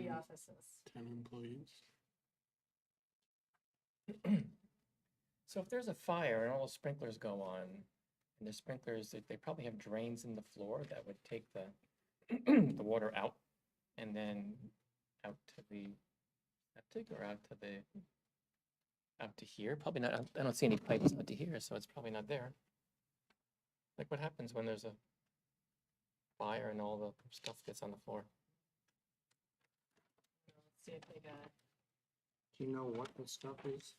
3 offices. 10 employees. So if there's a fire and all the sprinklers go on, and the sprinklers, they probably have drains in the floor that would take the, the water out and then out to the septic or out to the, out to here, probably not, I don't see any pipes out to here, so it's probably not there. Like what happens when there's a fire and all the stuff gets on the floor? Let's see if they got. Do you know what the stuff is?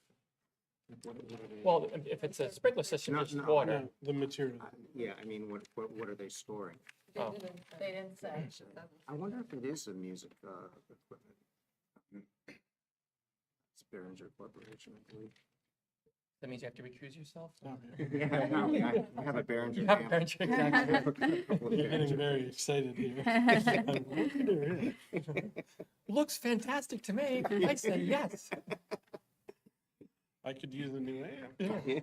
What are they- Well, if it's a sprinkler system, No, it's no, water. No, the material. Yeah, I mean, what are they storing? Oh. They didn't say. I wonder if it is a music equipment. It's Behringer Corporation, I believe. That means you have to recuse yourself? Okay. Yeah, no, I have a Behringer. You have a amp. Behringer, exactly. You're getting very excited here. I'm looking at it. Looks fantastic to me. I say yes. I could use a new amp. Yeah.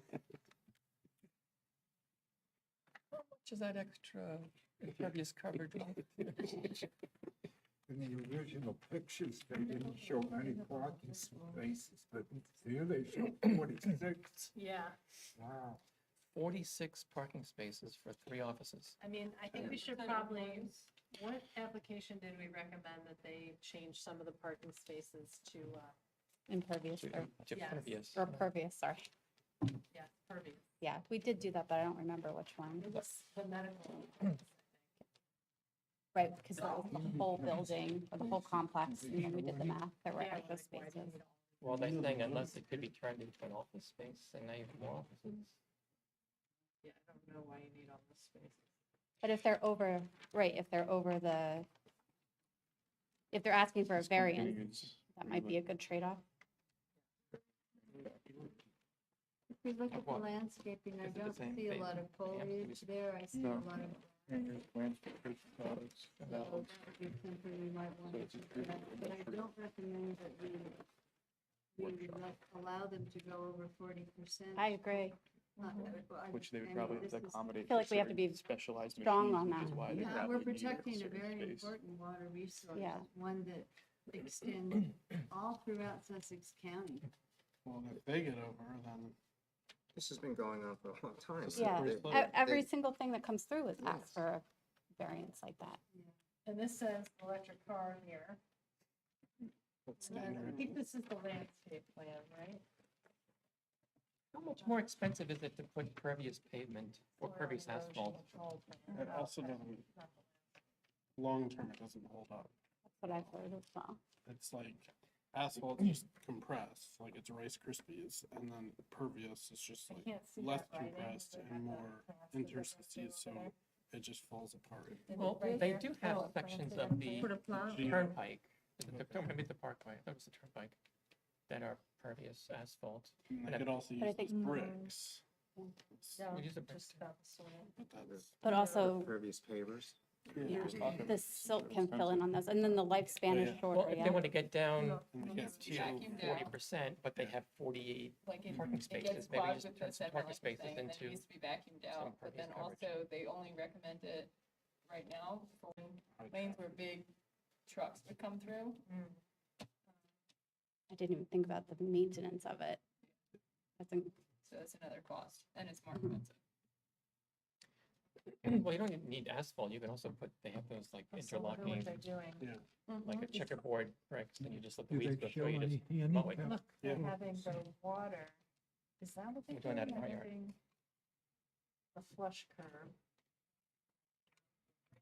How much is that extra impervious coverage? In the original pictures, they didn't show any parking spaces, but here they show 46. Yeah, Wow. 46 parking spaces for 3 offices. I mean, I think we should probably, what application did we recommend that they change some of the parking spaces to, Impervious To or, Yes. impervious. or pervious, sorry. yeah, pervious? Yeah, we did do that, but I don't remember which one. It was the medical. Right, because that was the whole building or the whole complex, and when we did the math, there were Yeah, extra like, why do you spaces. need all- Well, they're saying unless it could be turned into an office space, and now you have more offices. Yeah, I don't know why you need all this space. But if they're over, right, if they're over the, if they're asking for a variance, that might be a good trade-off. If we look at the What? landscaping, I Is it the don't same see a thing? lot of Yeah, foliage it's- there, I see a No. lot of, so that would be something we might want to look at. But I don't recommend that we allow them to go over 40%. I agree. Which they would probably have to accommodate. I feel for like we have to certain be specialized strong machines, on which is that. why they Yeah, probably we're need protecting a certain very space. important water resource, Yeah. one that extends all throughout Sussex County. Well, if they get over, then This has been going on for a long time. so Yeah, they- every they- single thing that comes through is asked Yes. for a variance like that. And this says electric car here. That's And I standard. think this is the landscape plan, right? How much more expensive is it to put pervious pavement or pervious Soil asphalt? erosion control plan. it also doesn't, long-term, it doesn't hold up. That's what I've heard as well. It's like asphalt just compressed, like it's Rice Krispies, and then pervious is just I like can't see less that writing, compressed but I and got more plans that they're gonna do interstices, so over there. it just falls apart. Is it Well, right they there? do Oh, have plans sections that of are the Put a plow. turnpike, maybe the parkway, I thought it was the turnpike, that are pervious asphalt. And But they could also but I use think- these bricks. No, We use a brick just too. about the soil. But that's, But also, Pervious pavers. yeah, Just talking about the silt can fill in on those, and then the lifespan is yeah. shorter, Well, if they yeah. want to get down and they can't to see. 40%, but they have 48 Like it, parking it spaces, gets maybe clogged just with turn this, some like parking you're spaces saying, and then it into needs to be vacuumed out, but impervious then coverage. also they only recommend it right now for lanes where big trucks would come through. I didn't even think about the maintenance of it. I think, So that's another cost, and it's more expensive. Well, you don't need asphalt, you can also put, they have those like So look at what interlocking, they're doing. like a checkerboard bricks, then you just let the Do weeds they go show through, you any just mow it. handicap? Look, they're Yeah. having the water. Is that what they're We're doing that doing? in our They're yard. having a flush curve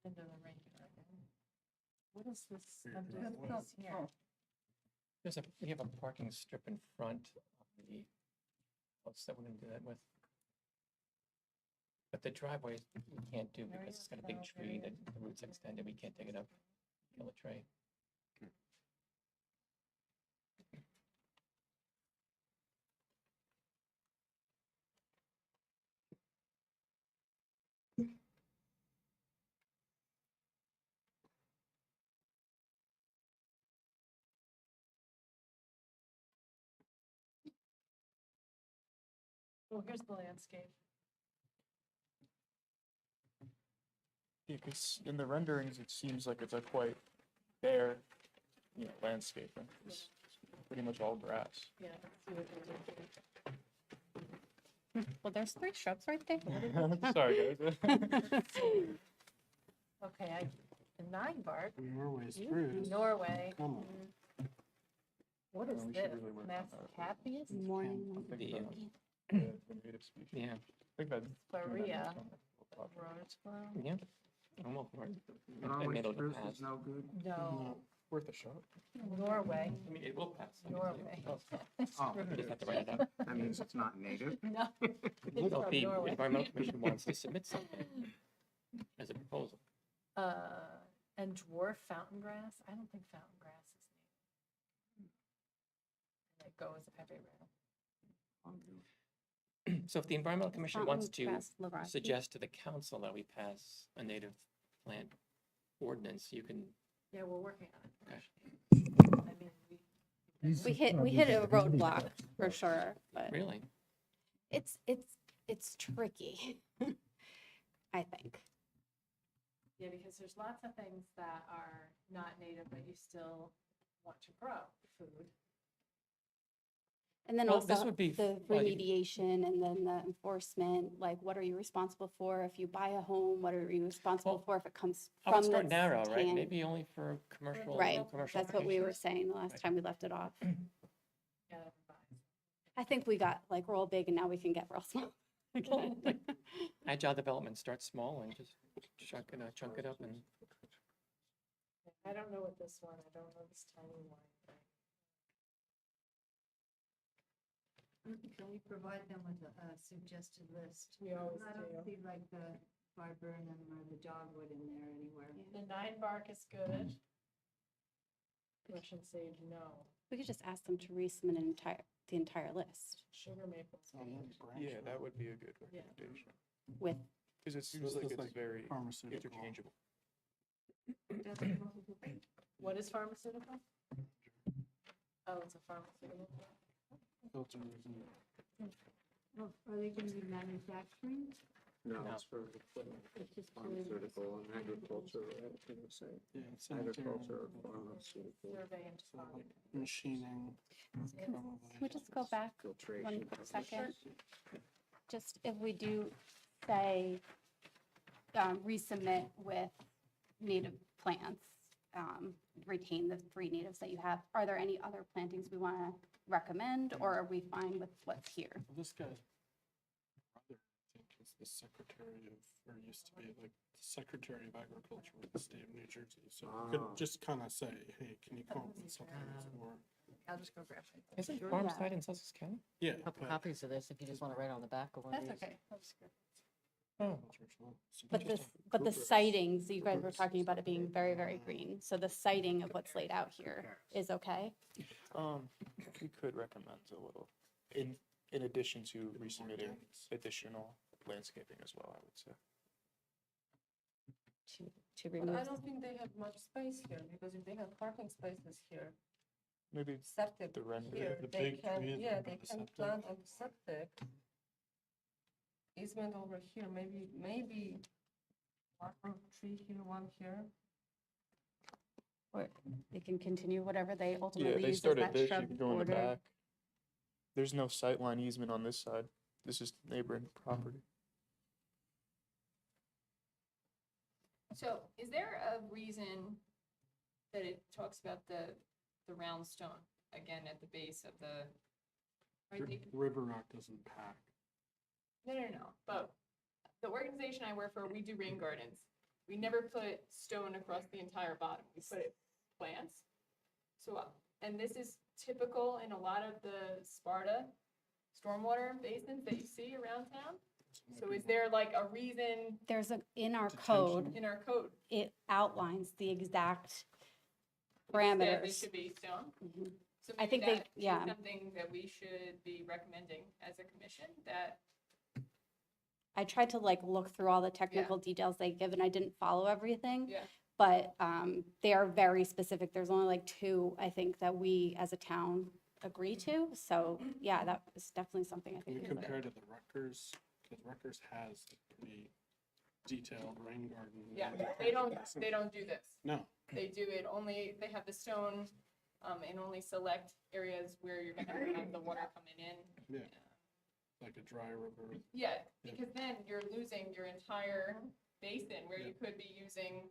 into the rain garden. What is this? Here, I'm here, doing what this here. We have a parking strip in front of the house that we're gonna do that with. But the driveway, we can't do There because you it's got a big go, tree there that the roots extended, we can't take it up, kill a tree. Well, here's the landscape. Yeah, because in the renderings, it seems like it's a quite bare you know, landscaping. It's pretty much all grass. Yeah. let's see what they're doing. Well, there's 3 shrubs right there. Sorry, guys. Okay, the 9 bark, Norway spruce. Norway. Come on. What is we should this? really work on that. Mascapius? Morning. I think The, the native species. Yeah, I think that's. Faria. Well, Roseboro? yeah. I'm all for it. I Norway made it spruce pass. is no good. No, Worth a shot. Norway. I mean, it will pass. Norway. Oh, You just have to write it up. that means it's not native. No. Well, from the Norway. environmental commission wants to submit something as a proposal. And dwarf fountain grass? I don't think fountain grass is native. And it goes everywhere. So if the environmental commission wants to Fountain grass, Lavrati. suggest to the council that we pass a native plant ordinance, you can, Yeah, we're working on it. okay, I mean, We hit a roadblock for sure, but really? it's tricky, I think. yeah, because there's lots of things that are not native, but you still want to grow food. And then Well, this also would be the well, you- remediation and then the enforcement, like what are you responsible for if you buy a home? What are you responsible Well, for if it comes I from would the start narrow, right? can- Maybe only for commercial. Right, commercial that's what we were applications. saying the last Right. time we left it off. Yeah, advise. I think we got like real big and now we can get real small. Well, like, Agile development, start small and just chunk it up and, I don't know what this one, I don't know this tiny one. Can we provide them with a suggested list? We always I don't do. see like the viburnum or the dogwood in there anywhere. The 9 bark is good. Russian sage, no. We could just ask them to resubmit the entire list Sugar maple. Yeah, that would be a good Yeah. recommendation. with, Because it seems This like is it's like very Pharmaceutical. interchangeable. What is pharmaceutical? Oh, it's a pharmaceutical. Filters and Oh, are they gonna be manufacturing? No, No. it's for equipment, It's just for- pharmaceutical and agriculture, I was gonna say. yeah, sanitary. Agriculture, pharmaceutical, Survey and So farm. like machining. can we just go back filtration. one quick second? Just if we do say, resubmit with native plants, retain the 3 natives that you have, are there any other plantings we want to recommend, or are we fine with what's here? Well, this guy's brother, I think, is the secretary of, or used to be like the secretary of agriculture with the state of New Jersey. So you Ah. could just kind of say, hey, can you come up with something for, I'll just go grab it. isn't Sure. farm Yeah. side in Sussex County? yeah. Couple but- copies of this if you just want to write on the back of one of That's these. okay. I'll just go. Oh, So But just- the sightings, you guys were talking about it being very, very green, so the sighting of what's laid out here is okay? We could recommend a little, in addition to resubmitting additional landscaping as well, I would say. To But I remove, don't think they have much space here, because if they have parking spaces here, Maybe septic the render. here, the they big can, tree yeah, by they the can septic. plant on the septic. Easement over here, maybe one tree here, one here. or they can continue whatever they Yeah, ultimately they use as started that this, you shrub could go in the border. back. There's no sightline easement on this side. This is neighboring property. So is there a reason that it talks about the round stone, again, at the base of the? Right, they- River Rock doesn't pack. No, but the organization I work for, we do rain gardens. We never put stone across the entire bottom, we put it plants. So, and this is typical in a lot of the Sparta stormwater basins that you see around town. So is there like a reason There's in our Detention. code, in our code it outlines the exact that parameters. they should be stone? Mhm. So I maybe think they- that is yeah. something that we should be recommending as a commission, that, I tried to like look through all the technical details they give and I didn't follow everything. Yeah. But they are very specific. There's only like 2, I think, that we as a town agree to. So yeah, that is definitely something I Can think. you compare to the Rutgers? Because Rutgers has a pretty detailed rain garden. Yeah, they don't do this. No, They do it only, they have the stone, in only select areas where you're gonna have the water coming in. Yeah. like a dry river. Yeah, Yeah. because then you're losing your entire basin where you could be using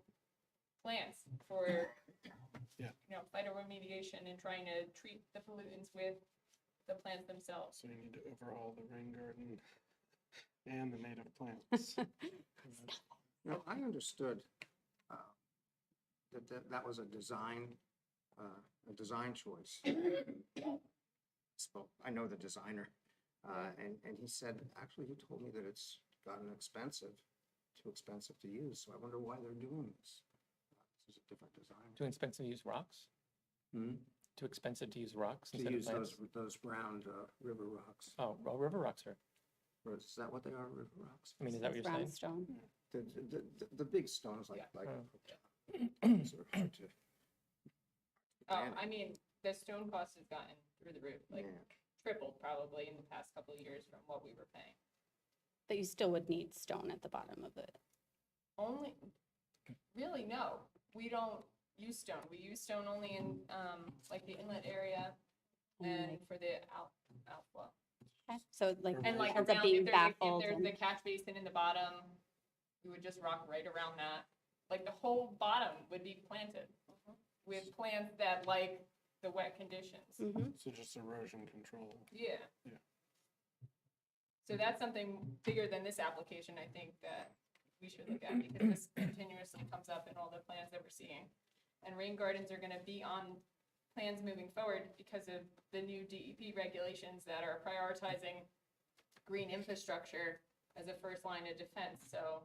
plants for, Yeah. phytoremediation and trying to treat the pollutants with the plants themselves. So you need to overhaul the rain garden and the native plants. No, I understood that was a design choice. I know the designer, and he said, actually, he told me that it's gotten too expensive to use, so I wonder why they're doing this. This is a different design. Too expensive to use rocks? Hmm? Too expensive to use rocks To instead of use plants? those round river rocks. Oh, well, river rocks are, Or is that what they are, river rocks? I mean, is that what you're saying? Brownstone. The big stones like, Yeah. like. Oh. Sort of hard to. Oh, manage. I mean, the stone cost has gotten through the roof, like Yeah. tripled probably in the past couple of years from what we were paying. But you still would need stone at the bottom of it. Only, really, no, we don't use stone. We use stone only in, like the inlet area and for the outflow. Okay. So like, And like ends up around, being if baffled. there's and- the catch basin in the bottom, we would just rock right around that. Like the whole bottom would be planted with plants that like the wet conditions. Mhm. So just erosion control. Yeah. Yeah. So that's something bigger than this application, I think, that we should look at, because this continuously comes up in all the plans that we're seeing. And rain gardens are gonna be on plans moving forward because of the new DEP regulations that are prioritizing green infrastructure as a first line of defense, so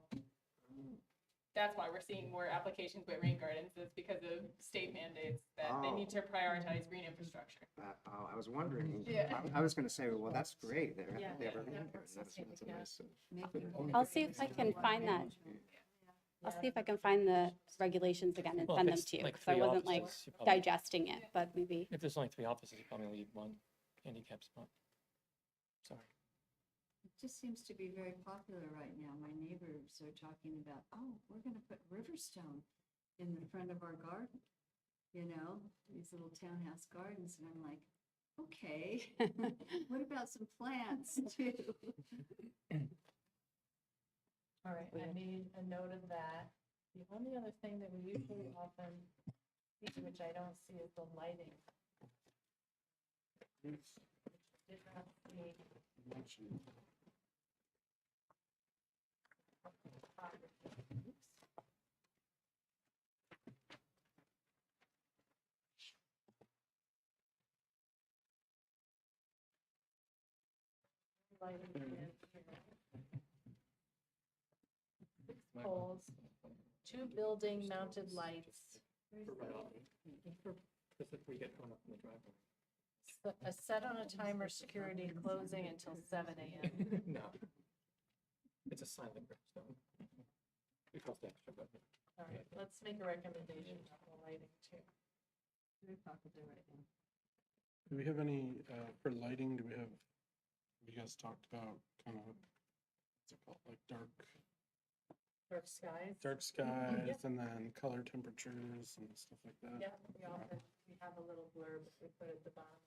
that's why we're seeing more applications with rain gardens, is because of state mandates that they need to prioritize green infrastructure. I was wondering. Yeah. I was gonna say, well, that's great. They Yeah, have a that rain works garden. the That's same, a yeah. nice. I'll see if I can find that. I'll see if I can find the regulations again and Well, if send them it's to you, like because I 3 wasn't like offices, you probably- digesting it, but maybe. If there's only 3 offices, you probably leave 1 handicap spot. Sorry. It just seems to be very popular right now. My neighbors are talking about, oh, we're gonna put Riverstone in the front of our garden. You know, these little townhouse gardens, and I'm like, okay, what about some plants too? All right, I made a note of that. The only other thing that we usually often, see, which I don't see, is the lighting. Did not see. Mention Oops. Lighting in here. 6 poles, 2 building mounted lights, This is where you get thrown up in the driveway. a set on a timer security closing until 7 AM. No. It's a silent brimstone. It costs extra, but. All right, let's make a recommendation on the lighting too. Very popular right now. Do we have any, for lighting, you guys talked about kind of, what's it called, like dark skies and then color temperatures and stuff like that? Yeah, we have a little blurb we put at the bottom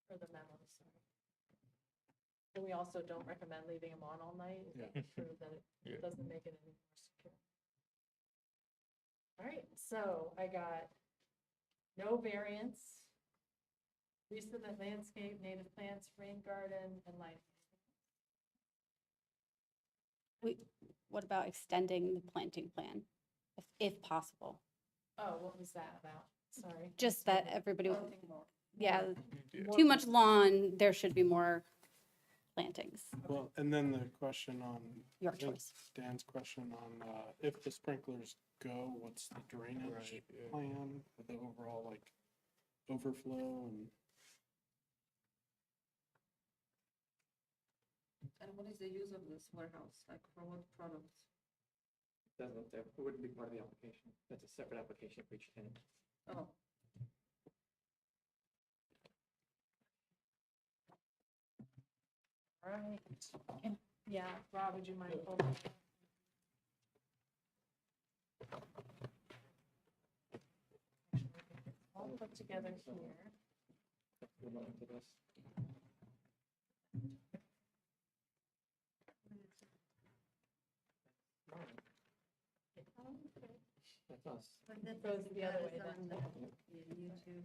for the memo, sorry. And we also don't recommend leaving them on all night, Yeah. prove that Yeah. it doesn't make it any more secure. All right, so I got no variance, resubmit landscape, native plants, rain garden, and lighting. What about extending the planting plan, if possible? Oh, what was that about? Sorry. Just that everybody, yeah, Yeah. too much lawn, there should be more plantings. Well, and then the question on, Your I think choice. Dan's question on, if the sprinklers go, what's the drainage Right, yeah. plan, for the overall like overflow and And what is the use of this warehouse, like for what products? Doesn't, it wouldn't be part of the application. That's a separate application for each tenant. Oh, Right. And Yeah, Rob, would you mind holding that? All put together here. Hold on to this. That's us. But that Goes doesn't the other got way us then. on the YouTube.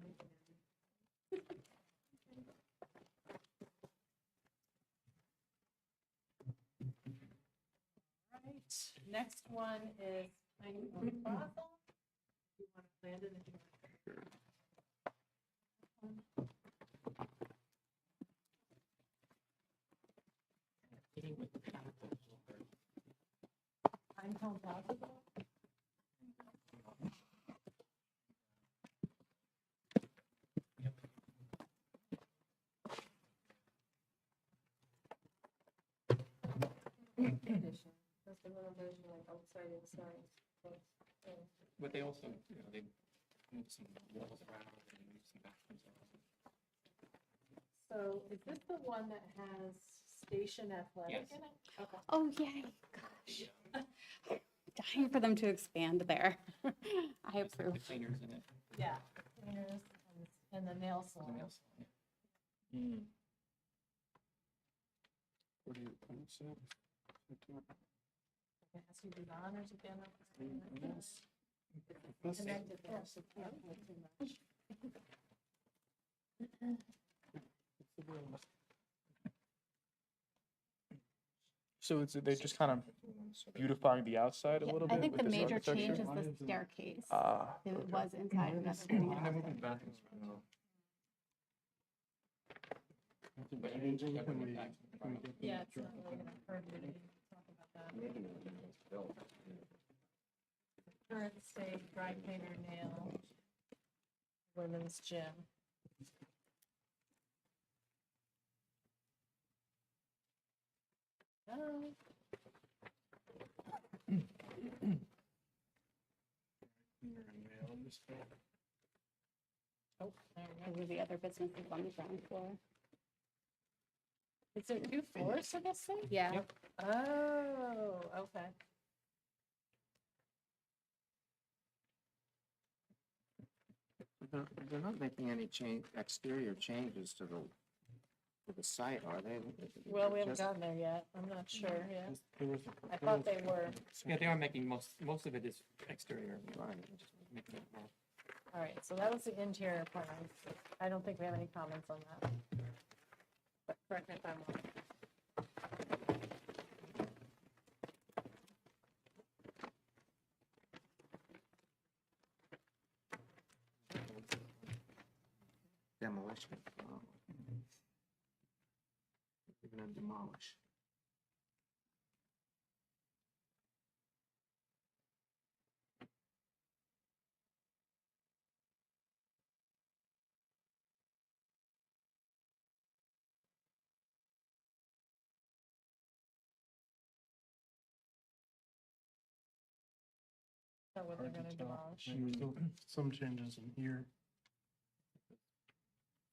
Right, next one is Tiny Home Plaza. You want to land it if you want. Tiny Home Plaza. That's the little version like outside inside. But they also, you know, they move some walls around and move some bathrooms around. So is this the one that has Station Athletic Yes. in it? Okay. Oh, yay, gosh. Dying for them to expand there. I There's the approve. cleaners in it. Yeah. And the nail The salon. nail salon, yeah. What do you, what's that? It has to do the honors again. Yes. This- Connected there, so it's not too much. So it's, they just kind of beautifying the outside a Yeah, little I bit think with the this major architecture? change is the staircase. Ah, It okay. was inside, and now they're putting it And they're moving outside. bathrooms around. But Changing, they're can putting we, it back. can we get Yeah, the it's not really gonna hurt you to talk about that. Current state, dry cleaner, nail, women's gym. Oh, cleaner and nail in this thing? oh, there we go. Those are the other businesses on the ground floor. Is there 2 floors to this thing? Yeah. Yep. Oh, okay. They're not making any change, exterior changes to the site, are they? Well, we haven't Just- gotten there yet. I'm not sure yet. There was a I thought they proposal. were. Yeah, they are making most of it is exterior. Right. Just making it more. All right, so that was the interior plan. I don't think we have any comments on that. But correct me if I'm wrong. Demolition. Oh. They're gonna demolish. So what they're Hard to gonna tell. demolish. There's still some changes in here.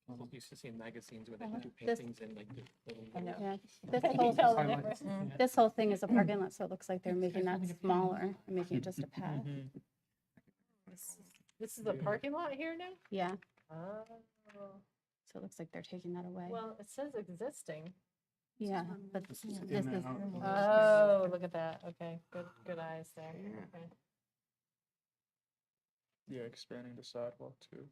People used to see in magazines where they do This- paintings and like the little. I know. Yeah, this Yeah. this whole thing is a parking lot, so it looks like they're making that smaller and making it just a path. This is a parking lot here now? Yeah, Oh, so it looks like they're taking that away. well, it says existing. Yeah, but This this is is, in and out. Oh, look at that. Okay, good eyes there. Yeah. Okay. Yeah, expanding the sidewalk too.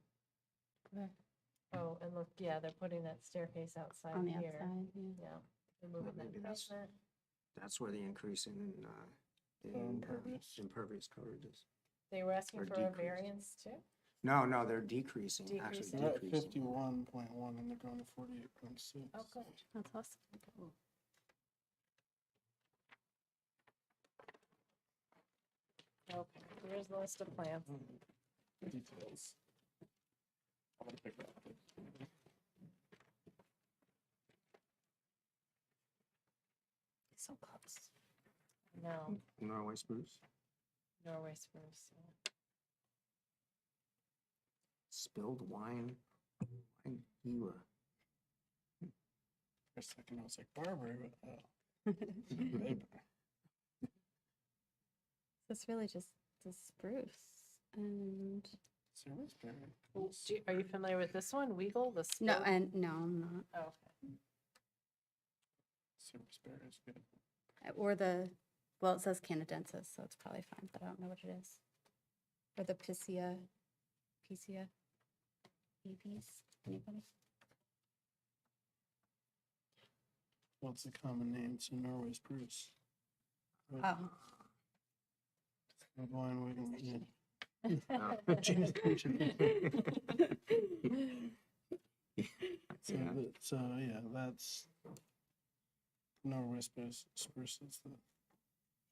Oh, and look, yeah, they're putting that staircase outside on the here. outside, yeah. Yeah, they're moving that maybe that's- pavement. That's where the increase in impervious coverage is. They were asking or for a decrease. variance too? No, they're decreasing, actually Decreasing. They're at decreasing. 51.1 and they're going to 48.6. Oh, good. That's awesome. Okay, here's the list of plans. Details. I want to pick that up. So close. No, Norway spruce, Norway spruce. Yeah. spilled wine, wine Gila. For a second, I was like, Barbary, what the hell? Maybe. So it's really just the spruce and, Serviceberry. Are you familiar with this one, Weagle, the no, spoke? and no, I'm not. Oh, okay. Serviceberry is good. Or the, well, it says canadensis, so it's probably fine, but I don't know what it is. Or the Piscia, Apis, anybody? What's the common name? It's a Norway spruce. But Oh, red wine, Wigan, yeah. So, so yeah, that's Norway spruce is the.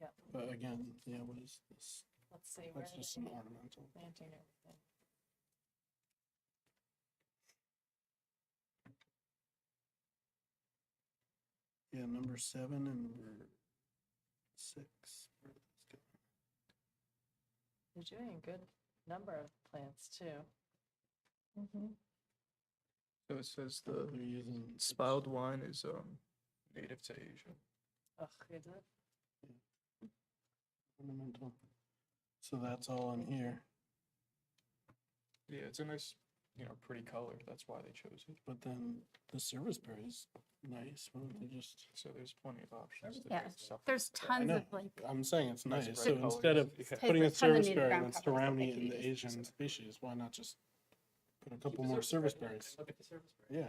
Yep. But again, yeah, what is this? Let's see, where That's are just they an ornamental. planting everything? Yeah, number 7 and number 6. Where did this go? They're doing a good number of plants too. So it says They're the using spiled wine is native to Asia. Ugh, is it? ornamental. So that's all in here, Yeah, it's a nice, pretty color. That's why they chose it. but then the serviceberry is nice. Why don't they just? So there's plenty of options. to yeah, make stuff there's like that. tons know. of like, I'm saying it's Nice nice. bright So colors. instead of Yeah. putting a Tons of native serviceberry ground that's covers that surrounding they it could in the use. Asian species, why not just put a couple more serviceberries? Look at the serviceberry. Yeah.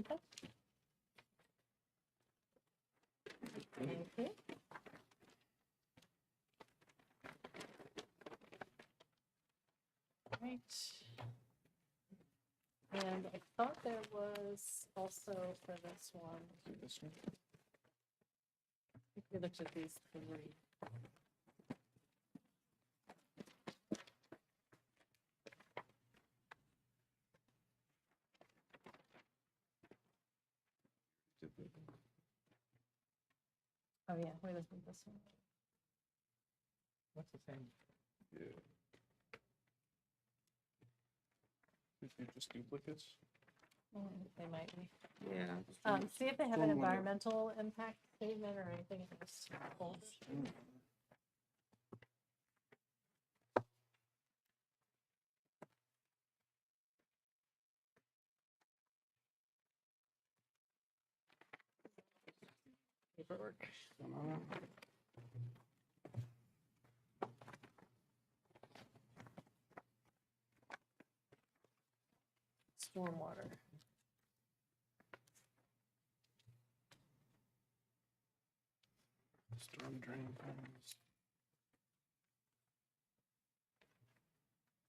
okay. Thank you. Right. And I thought there was also for this one, This one. I think we looked at these 3. Oh, yeah, we looked at this one. What's the same? Yeah. These are just duplicates. They might be. Yeah. See if they have an Stormwater. environmental impact statement or anything in this folder. Paperwork. Stormwater. Storm drain ponds.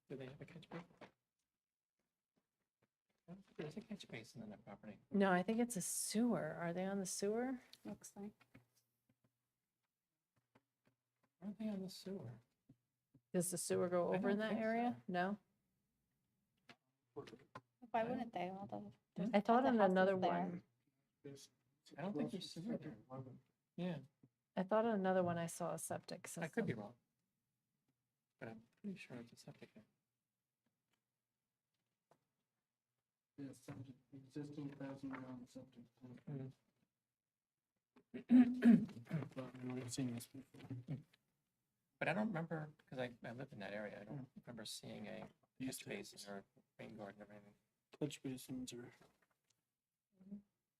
Do they have a catch basin? There's a catch basin on that property. No, I think it's a sewer. Are they on the sewer? Looks like. Aren't they on the sewer? Does the sewer go I over in don't that think area? so. No? Why wouldn't they? All the. I thought the on houses another there. one, I don't think there's sewer there. Yeah, I thought on another one I saw a septic system. I could be wrong. But I'm pretty sure it's a septic tank. Yeah, septic, existing 1,000-gallon septic tank. But we've seen this before. But I don't remember, because I live in that area, I don't remember seeing a These catch basin or rain garden or anything. catch basins are,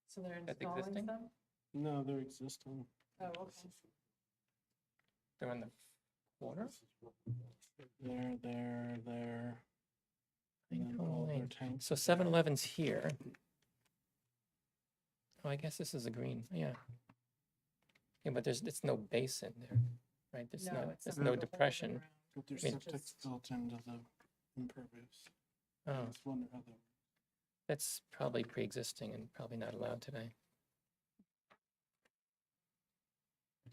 So they're That's installing existing? them? no, they're existing. Oh, okay. They're in the corner? There. And then Pinecone all their Lane. tanks. So 7-Eleven's here. Oh, I guess this is a green, yeah. Yeah, but it's no basin there, right? There's No, no, it's there's not no the whole depression. around. But their I mean- septic's built into the impervious. I Oh, just wonder how that. that's probably pre-existing and probably not allowed today.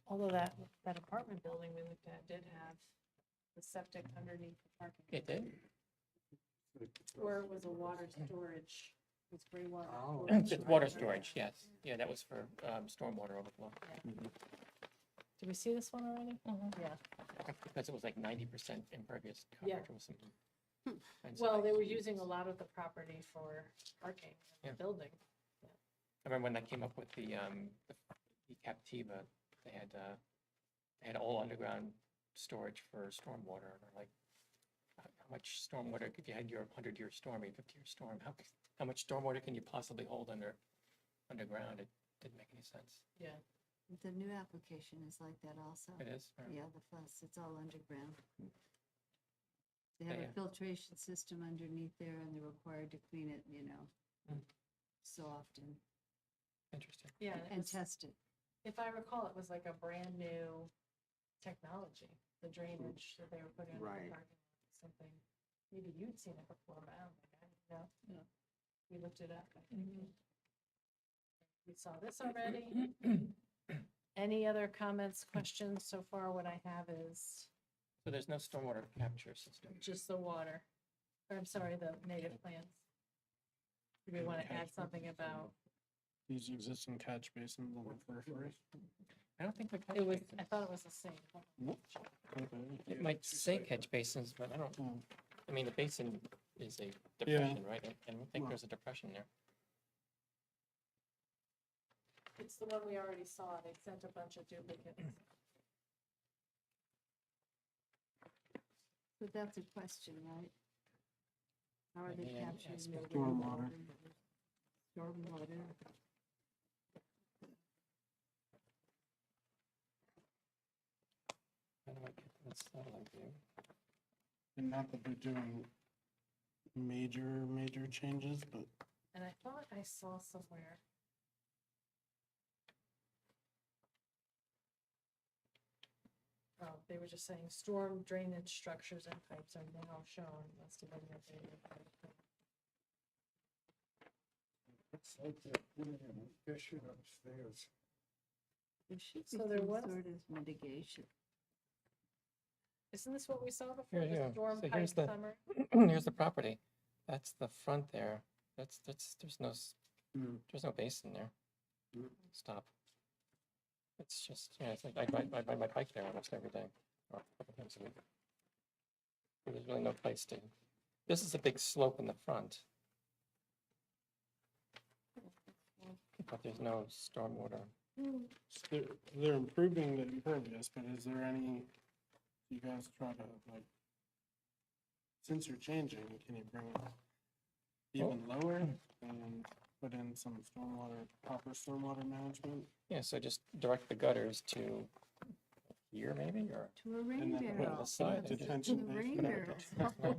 Although that apartment building we looked at did have the septic underneath the parking. It did? Or it was a water storage, it was gray water. Oh. storage. It's water storage, yes. Yeah, that was for stormwater overflow. Did we see this one already? Yeah. Because it was like 90% impervious Yeah. coverage or something. And so Well, they were using a lot of the property for parking in Yeah. the building. remember when that came up with the Captiva, they had all underground storage for stormwater, and they're like, how much stormwater, if you had your 100-year storm, your 50-year storm, how much stormwater can you possibly hold underground? It didn't make any sense. Yeah. The new application is like that also. It is? Or- Yeah, the fuss, it's all underground. They Yeah, have yeah. a filtration system underneath there and they're required to clean it, Mm. so often Interesting. Yeah, and it and was, test it. if I recall, it was like a brand new technology, the drainage that they were putting in the Right. parking lot, something. Maybe you'd seen it before, but I don't think I, no. No. We looked it up, I think. We saw this already. Any other comments, questions? So far, what I have is So there's no stormwater capture system. just the water. Or I'm sorry, the native plants. Do we want to add something about, These existing catch basins on the periphery. I don't think the catch it was, basins. I thought it was the same. It might say catch basins, but I don't, Mm. I mean, the basin is a depression, right? I don't think Well- there's a depression there. It's the one we already saw. They sent a bunch of duplicates. So that's a question, right? How are they Maybe an capturing the aspect stormwater. Stormwater. How do I get to the satellite view? And not that they're doing major changes, but And I thought I saw somewhere. Oh, they were just saying storm drainage structures and pipes are now shown. Must have been your favorite. It's like they're putting an addition upstairs. There should be So there some was- sort of mitigation. Isn't this what we saw before, Here, the yeah. storm So pipe here's the- summer? Here's the property. That's the front there. Mm. There's no basin there. Mm. Stop. It's just, yeah, it's like I ride my bike there almost every day, or a couple times a week. There's really no place to, this is a big slope in the front. But there's no stormwater. so they're improving the impervious, but is there any, you guys try to like, since you're changing, can you bring it even lower and put in some proper stormwater management? Yeah, so just direct the gutters to here maybe, or To a rain And then put barrel. the side, To detention the rain basin. barrel.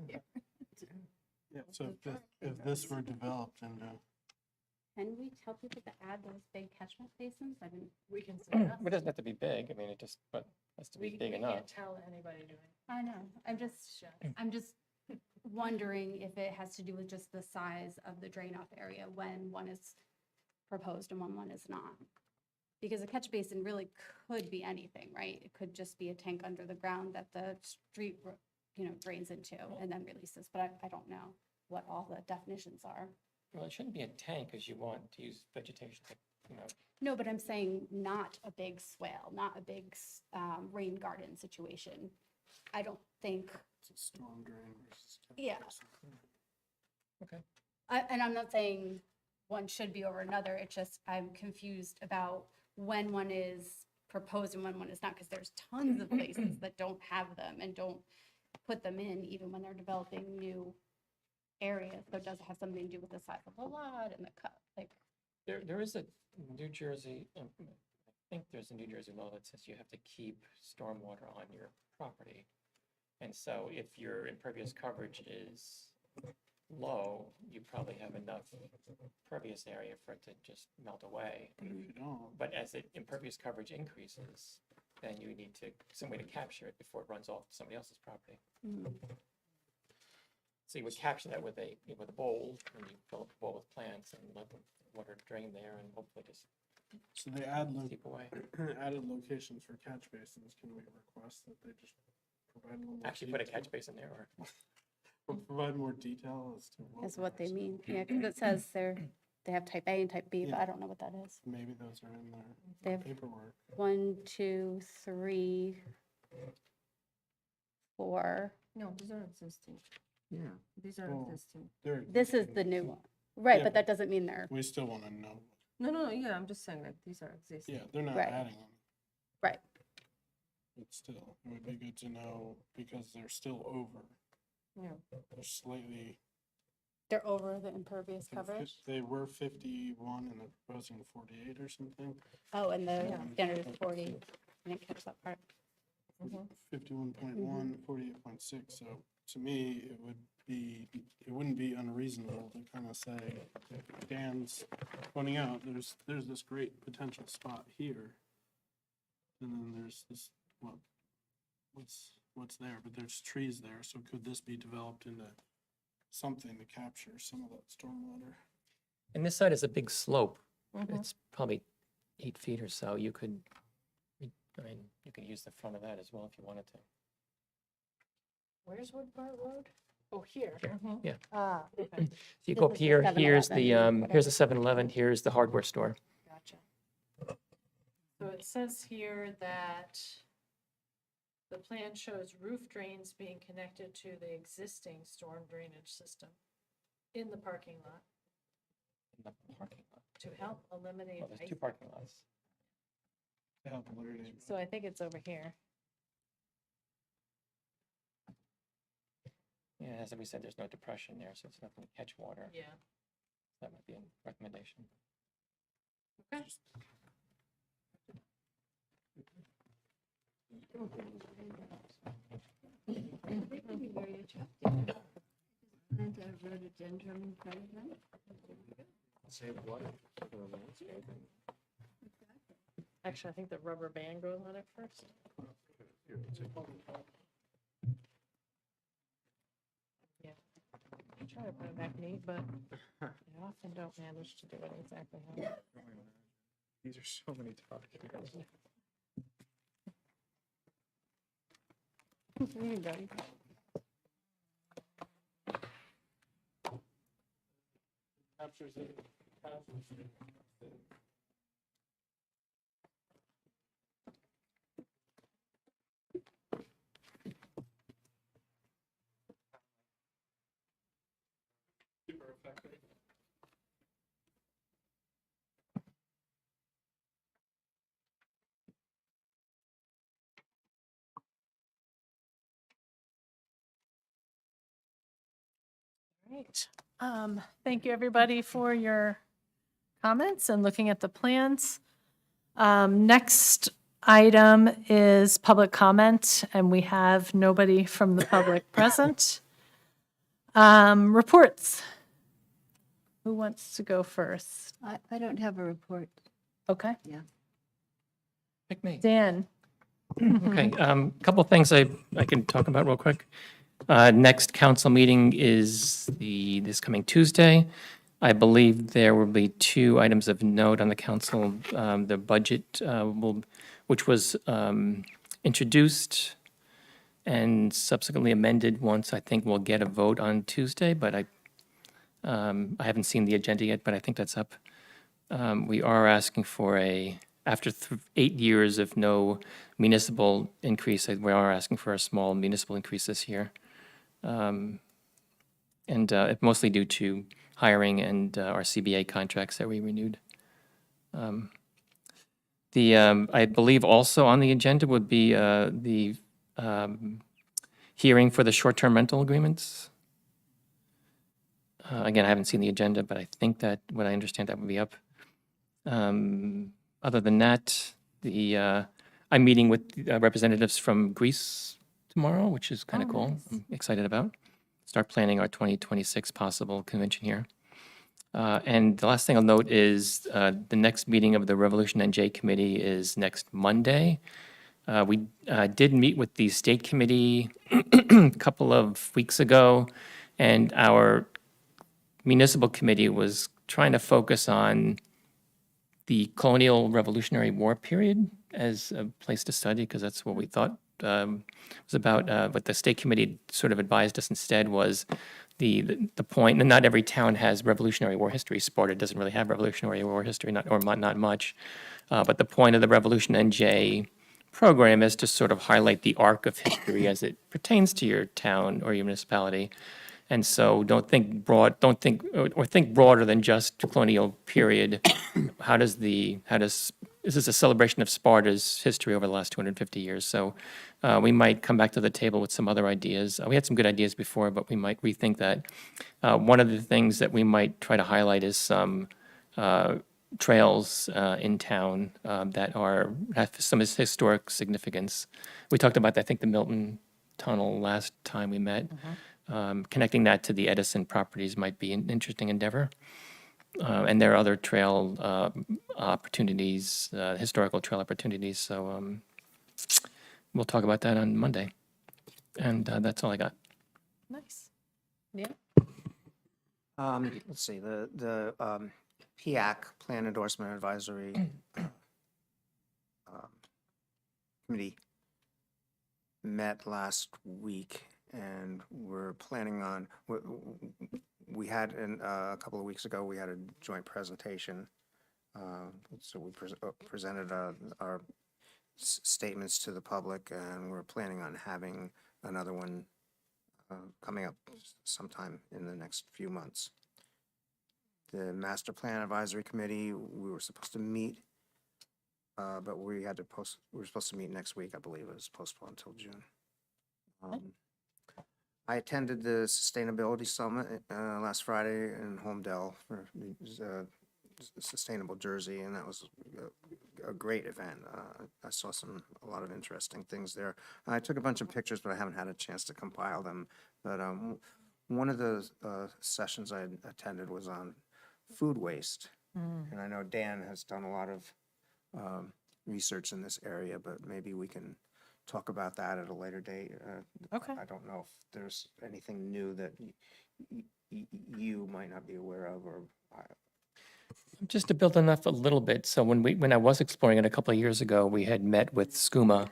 Yeah, so if this were developed into, Can we tell people to add those big catchment basins? I mean, We can suggest. it doesn't have to be big. I mean, it just, but it has to be big We enough. can't tell anybody doing. I know, I'm just wondering if it has to do with just the size of the drain off area when one is proposed and when one is not. Because a catch basin really could be anything, right? It could just be a tank under the ground that the street, drains into and then releases, but I don't know what all the definitions are. Well, it shouldn't be a tank because you want to use vegetation to, No, but I'm saying not a big swale, not a big rain garden situation. I don't think, it's a storm drain versus. catch Yeah. basin. and I'm not saying one should be over another, it's just I'm confused about when one is proposed and when one is not, because there's tons of places that don't have them and don't put them in even when they're developing new areas. So it does have something to do with the size of the lot and the cut, like, there is a New Jersey, I think there's a New Jersey law that says you have to keep stormwater on your property. And so if your impervious coverage is low, you probably have enough impervious area for it to just melt away. But if you don't, But as the impervious coverage increases, then you need some way to capture it before it runs off to somebody else's property. So you would capture that with a bowl, and you fill up the bowl with plants and let the water drain there and hopefully just so they add seep away. added locations for catch basins, can we request that they just provide a little more? Actually put a detail? catch basin there, or Or provide more detail as to what. is what they those- mean. Yeah, because it says they have type A and type B, but Yeah. I don't know what that is. Maybe those are in They their have paperwork. 1, 2, 3, 4. No, these are existing. Yeah. These are Well, existing. They're This is existing, the new one. Right, Yeah. but that doesn't mean they're, We still want to know. No, yeah, I'm just saying that these are existing. Yeah, they're not Right. adding them. Right. But still, it would be good to know because they're still over. Yeah. They're slightly. They're over the impervious they're fif- coverage? They were 51 and they're proposing 48 or something. Oh, and the Yeah. standard is 40. I didn't catch that part. 51.1, 48.6. So to me, it wouldn't be unreasonable to kind of say, if Dan's pointing out, there's this great potential spot here. And then there's this, what's there, but there's trees there. So could this be developed into something to capture some of that stormwater? And this side is a big slope. Mhm. It's probably 8 feet or so. You could, I mean, you could use the front of that as well if you wanted to. Where's Woodport Road? Oh, here. Yeah. Ah, okay, So you This go up is the here, here's 7-Eleven, here's the 7-Eleven, here's the hardware store. gotcha. So it says here that the plan shows roof drains being connected to the existing storm drainage system in the parking lot In the parking lot. to help eliminate Well, there's ice. 2 parking lots. To help eliminate. So I think it's over here. Yeah, as we said, there's no depression there, so it's nothing to catch water. Yeah. That might be a recommendation. Okay. They can be very attractive. Plant a rhododendron in front of them. Save what? For the landscaping. Actually, I think the rubber band goes on it first. Yeah. I try to put it back neat, but I often don't manage to do it exactly how. These are so many documents. There you go. Captures it. Super effective. Right. Thank you, everybody, for your comments and looking at the plans. Next item is public comment, and we have nobody from the public present. Reports. Who wants to go first? I don't have a report. Okay. Pick me. Dan? Okay, couple things I can talk about real quick. Next council meeting is this coming Tuesday. I believe there will be 2 items of note on the council. The budget which was introduced and subsequently amended once, I think we'll get a vote on Tuesday, but I haven't seen the agenda yet, but I think that's up. We are asking for after 8 years of no municipal increase, we are asking for a small municipal increase this year. And mostly due to hiring and our CBA contracts that we renewed. I believe also on the agenda would be the hearing for the short-term rental agreements. Again, I haven't seen the agenda, but I think that, what I understand, that would be up. Other than that, I'm meeting with representatives from Greece tomorrow, which is kind of cool. I'm excited about. Start planning our 2026 possible convention here. And the last thing I'll note is the next meeting of the Revolution NJ Committee is next Monday. We did meet with the state committee a couple of weeks ago, and our municipal committee was trying to focus on the colonial Revolutionary War period as a place to study, because that's what we thought was about. What the state committee sort of advised us instead was the point, and not every town has Revolutionary War history. Sparta doesn't really have Revolutionary War history, not much. But the point of the Revolution NJ program is to sort of highlight the arc of history as it pertains to your town or your municipality. And so don't think broad, don't think, or think broader than just colonial period. Is this a celebration of Sparta's history over the last 250 years? So we might come back to the table with some other ideas. We had some good ideas before, but we might rethink that. One of the things that we might try to highlight is some trails in town that have some historic significance. We talked about, I think, the Milton Tunnel last time we met. Connecting that to the Edison properties might be an interesting endeavor. And there are other trail opportunities, historical trail opportunities. So we'll talk about that on Monday. And that's all I got. Nice. Yeah. Let's see, the PIAC, Plan Endorsement Advisory Committee met last week, and we're planning on, we had, a couple of weeks ago, we had a joint presentation. So we presented our statements to the public, and we're planning on having another one coming up sometime in the next few months. The Master Plan Advisory Committee, we were supposed to meet, but we were supposed to meet next week, I believe. It was postponed until June. I attended the Sustainability Summit last Friday in Holmdel for Sustainable Jersey, and that was a great event. I saw a lot of interesting things there. I took a bunch of pictures, but I haven't had a chance to compile them. But one of the sessions I attended was on food waste. And I know Dan has done a lot of research in this area, but maybe we can talk about that at a later date. Okay. I don't know if there's anything new that you might not be aware of, or Just to build on that a little bit, so when I was exploring it a couple of years ago, we had met with SCUMA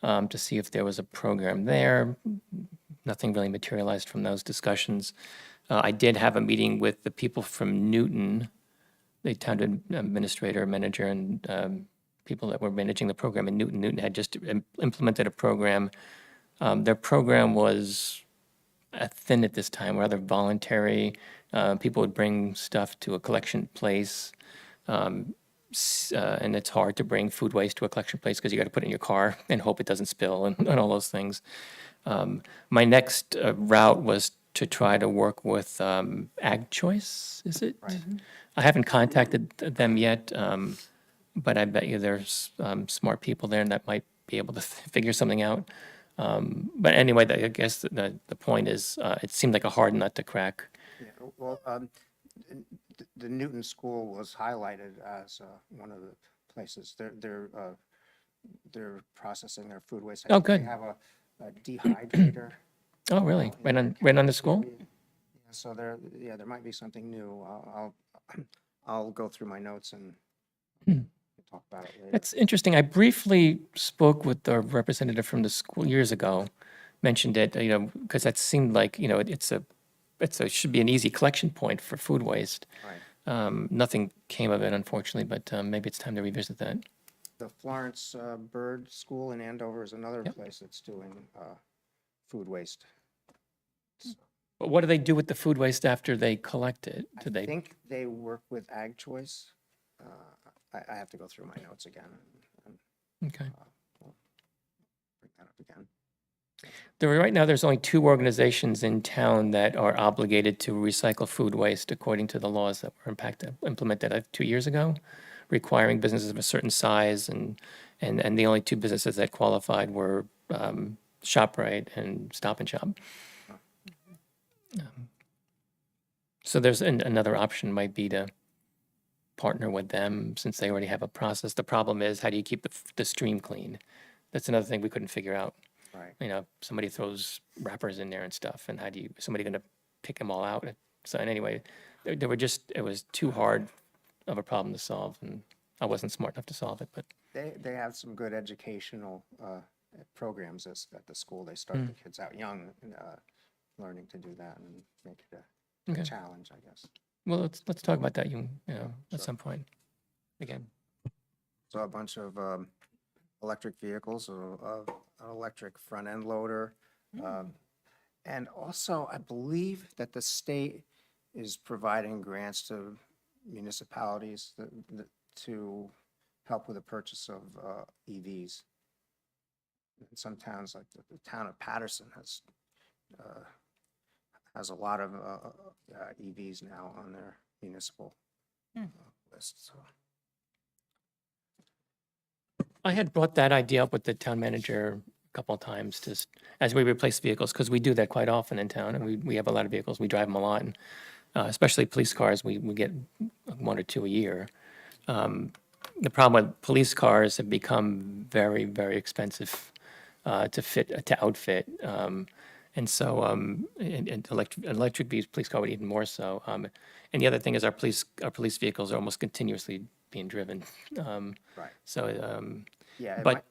to see if there was a program there. Nothing really materialized from those discussions. I did have a meeting with the people from Newton, the town administrator, manager, and people that were managing the program in Newton. Newton had just implemented a program. Their program was thin at this time, rather voluntary. People would bring stuff to a collection place, and it's hard to bring food waste to a collection place because you got to put it in your car and hope it doesn't spill and all those things. My next route was to try to work with Ag Choice, is it? Right. I haven't contacted them yet, but I bet you there's smart people there that might be able to figure something out. But anyway, I guess the point is, it seemed like a hard nut to crack. yeah, well, the Newton School was highlighted as one of the places. They're processing their food waste. Oh, good. They have a dehydrator. Oh, really? Right on the school? Yeah, so there might be something new. I'll go through my notes and talk about it later. That's interesting. I briefly spoke with the representative from the school years ago, mentioned it, because that seemed like, it should be an easy collection point for food waste. Right. Nothing came of it, unfortunately, but maybe it's time to revisit that. The Florence Bird School in Andover is another Yep. place that's doing food waste. But what do they do with the food waste after they collect it? Do I they? think they work with Ag Choice. I have to go through my notes again and Okay. we'll bring that up again. Right now, there's only 2 organizations in town that are obligated to recycle food waste according to the laws that were implemented 2 years ago, requiring businesses of a certain size, and the only 2 businesses that qualified were ShopRite and Stop and Shop. So there's another option might be to partner with them since they already have a process. The problem is, how do you keep the stream clean? That's another thing we couldn't figure out. Right. Somebody throws wrappers in there and stuff, and somebody going to pick them all out? So anyway, it was too hard of a problem to solve, and I wasn't smart enough to solve it, but. They have some good educational programs at the school. They start the kids out young, learning to do that and make it a Okay. challenge, I guess. Well, let's talk about that, at Sure. some point. Again, So a bunch of electric vehicles, an electric front end loader, And also, I believe that the state is providing grants to municipalities to help with the purchase of EVs. In some towns, like the town of Patterson has a lot of EVs now on their municipal list, so. I had brought that idea up with the town manager a couple of times, just as we replace vehicles, because we do that quite often in town, and we have a lot of vehicles, we drive them a lot, and especially police cars, we get 1 or 2 a year. The problem with police cars have become very, very expensive to outfit. And so, and electric police car would even more so. And the other thing is our police vehicles are almost continuously being driven. Right. So, Yeah, But-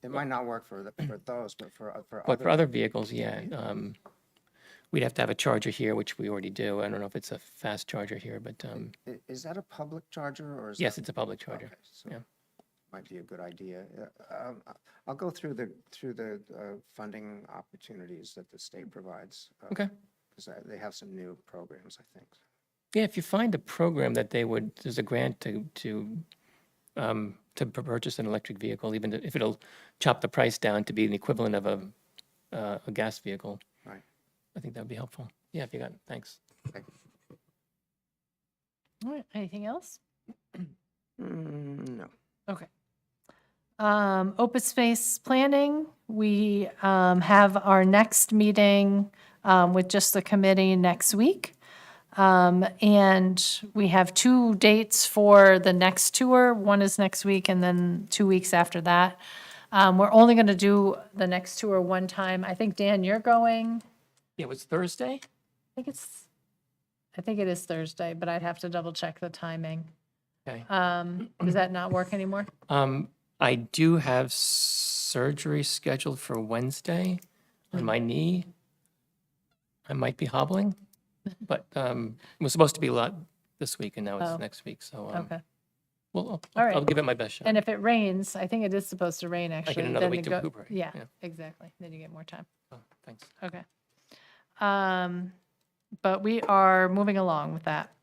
it might not work for those, but for but for other, other vehicles, yeah. We'd have to have a charger here, which we already do. I don't know if it's a fast charger here, but is that a public charger or is yes, that? it's a public charger. Okay, so yeah. might be a good idea. I'll go through the funding opportunities that the state provides. Okay. Because they have some new programs, I think. Yeah, if you find a program that there's a grant to purchase an electric vehicle, even if it'll chop the price down to be the equivalent of a gas vehicle. Right. I think that would be helpful. Yeah, if you got it, thanks. All right, anything else? No. Okay. Open space planning, we have our next meeting with just the committee next week. And we have 2 dates for the next tour. One is next week and then 2 weeks after that. We're only going to do the next tour one time. I think, Dan, you're going. Yeah, it was Thursday? I think it is Thursday, but I'd have to double check the timing. Okay. Does that not work anymore? I do have surgery scheduled for Wednesday on my knee. I might be hobbling, but it was supposed to be a lot this week and now it's Oh. next week, so Okay. well, All right. I'll give it my best shot. And if it rains, I think it is supposed to rain, actually. another then week to go- recuperate, Yeah, yeah. exactly. Then you get more time. Oh, thanks. Okay. But we are moving along with that.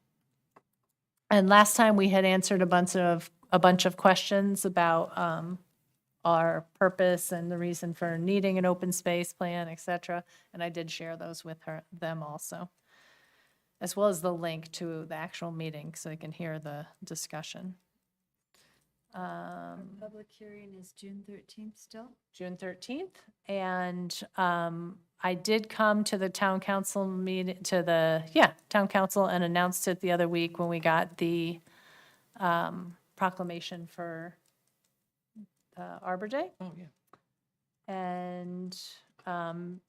And last time we had answered a bunch of questions about our purpose and the reason for needing an open space plan, et cetera. And I did share those with them also, as well as the link to the actual meeting so they can hear the discussion. Public hearing is June 13th still? June 13th. And I did come to the town council meeting, town council and announced it the other week when we got the proclamation for Arbor Day. Oh, yeah. And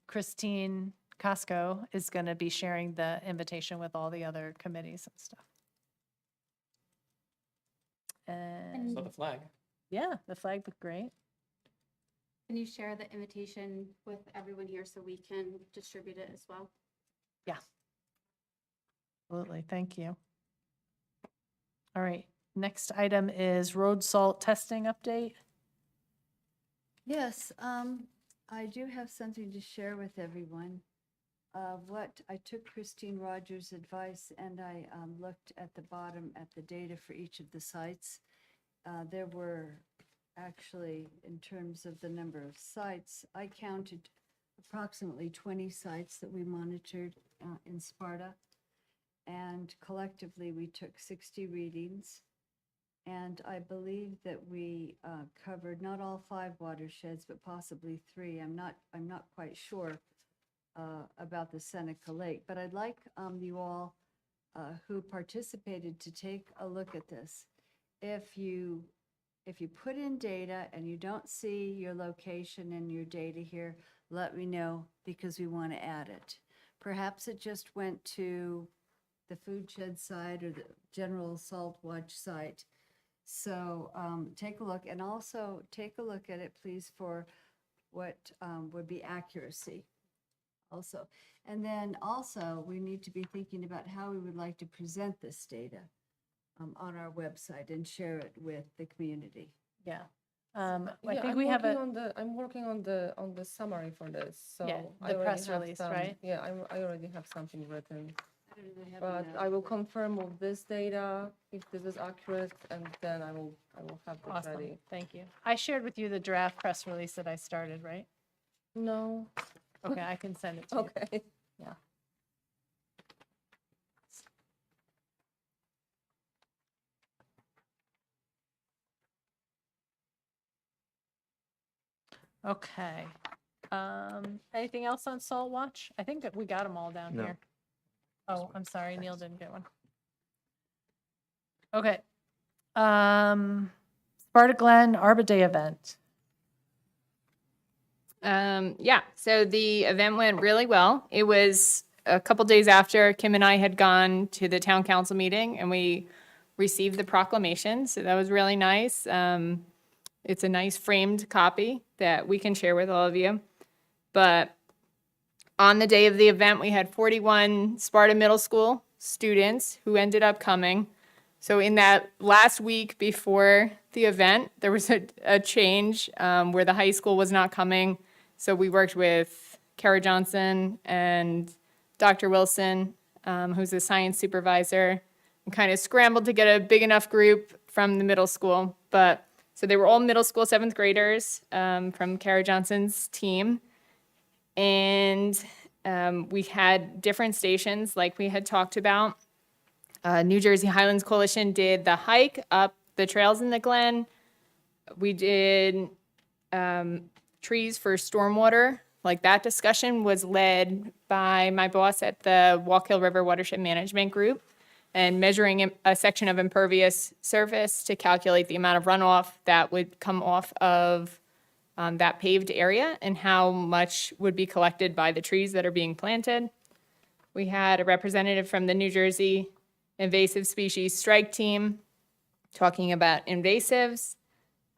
Christine Costco is going to be sharing the invitation with all the other committees and stuff. And So the flag. yeah, the flag looked great. Can you share the invitation with everyone here so we can distribute it as well? Absolutely, thank you. All right, next item is road salt testing update. Yes, I do have something to share with everyone. I took Christine Rogers' advice and I looked at the bottom at the data for each of the sites. There were actually, in terms of the number of sites, I counted approximately 20 sites that we monitored in Sparta. And collectively, we took 60 readings. And I believe that we covered not all 5 watersheds, but possibly 3. I'm not quite sure about the Seneca Lake, but I'd like you all who participated to take a look at this. If you put in data and you don't see your location in your data here, let me know because we want to add it. Perhaps it just went to the food shed site or the general salt watch site. So take a look, and also take a look at it, please, for what would be accuracy also. And then also, we need to be thinking about how we would like to present this data on our website and share it with the community. Yeah. I Yeah, think I'm we have working a, on I'm working on the summary for this, so Yeah, I the already press have release, some- right? Yeah, I already have something written, I don't really have but enough. I will confirm with this data if this is accurate, and then I will have this awesome, ready. thank you. I shared with you the draft press release that I started, right? No, Okay, I can send it to you. okay. Yeah. Okay. Anything else on Salt Watch? I think that we got them all down No. here. Oh, I'm sorry, Neil didn't get one. Okay. Sparta Glen Arbor Day event. Yeah, so the event went really well. It was a couple days after Kim and I had gone to the town council meeting and we received the proclamation. So that was really nice. It's a nice framed copy that we can share with all of you. But on the day of the event, we had 41 Sparta Middle School students who ended up coming. So in that last week before the event, there was a change where the high school was not coming. So we worked with Kara Johnson and Dr. Wilson, who's the science supervisor, and kind of scrambled to get a big enough group from the middle school. But so they were all middle school 7th graders from Kara Johnson's team. And we had different stations like we had talked about. New Jersey Highlands Coalition did the hike up the trails in the Glen. We did trees for stormwater. Like that discussion was led by my boss at the Walk Hill River Watershed Management Group and measuring a section of impervious surface to calculate the amount of runoff that would come off of that paved area and how much would be collected by the trees that are being planted. We had a representative from the New Jersey Invasive Species Strike Team talking about invasives.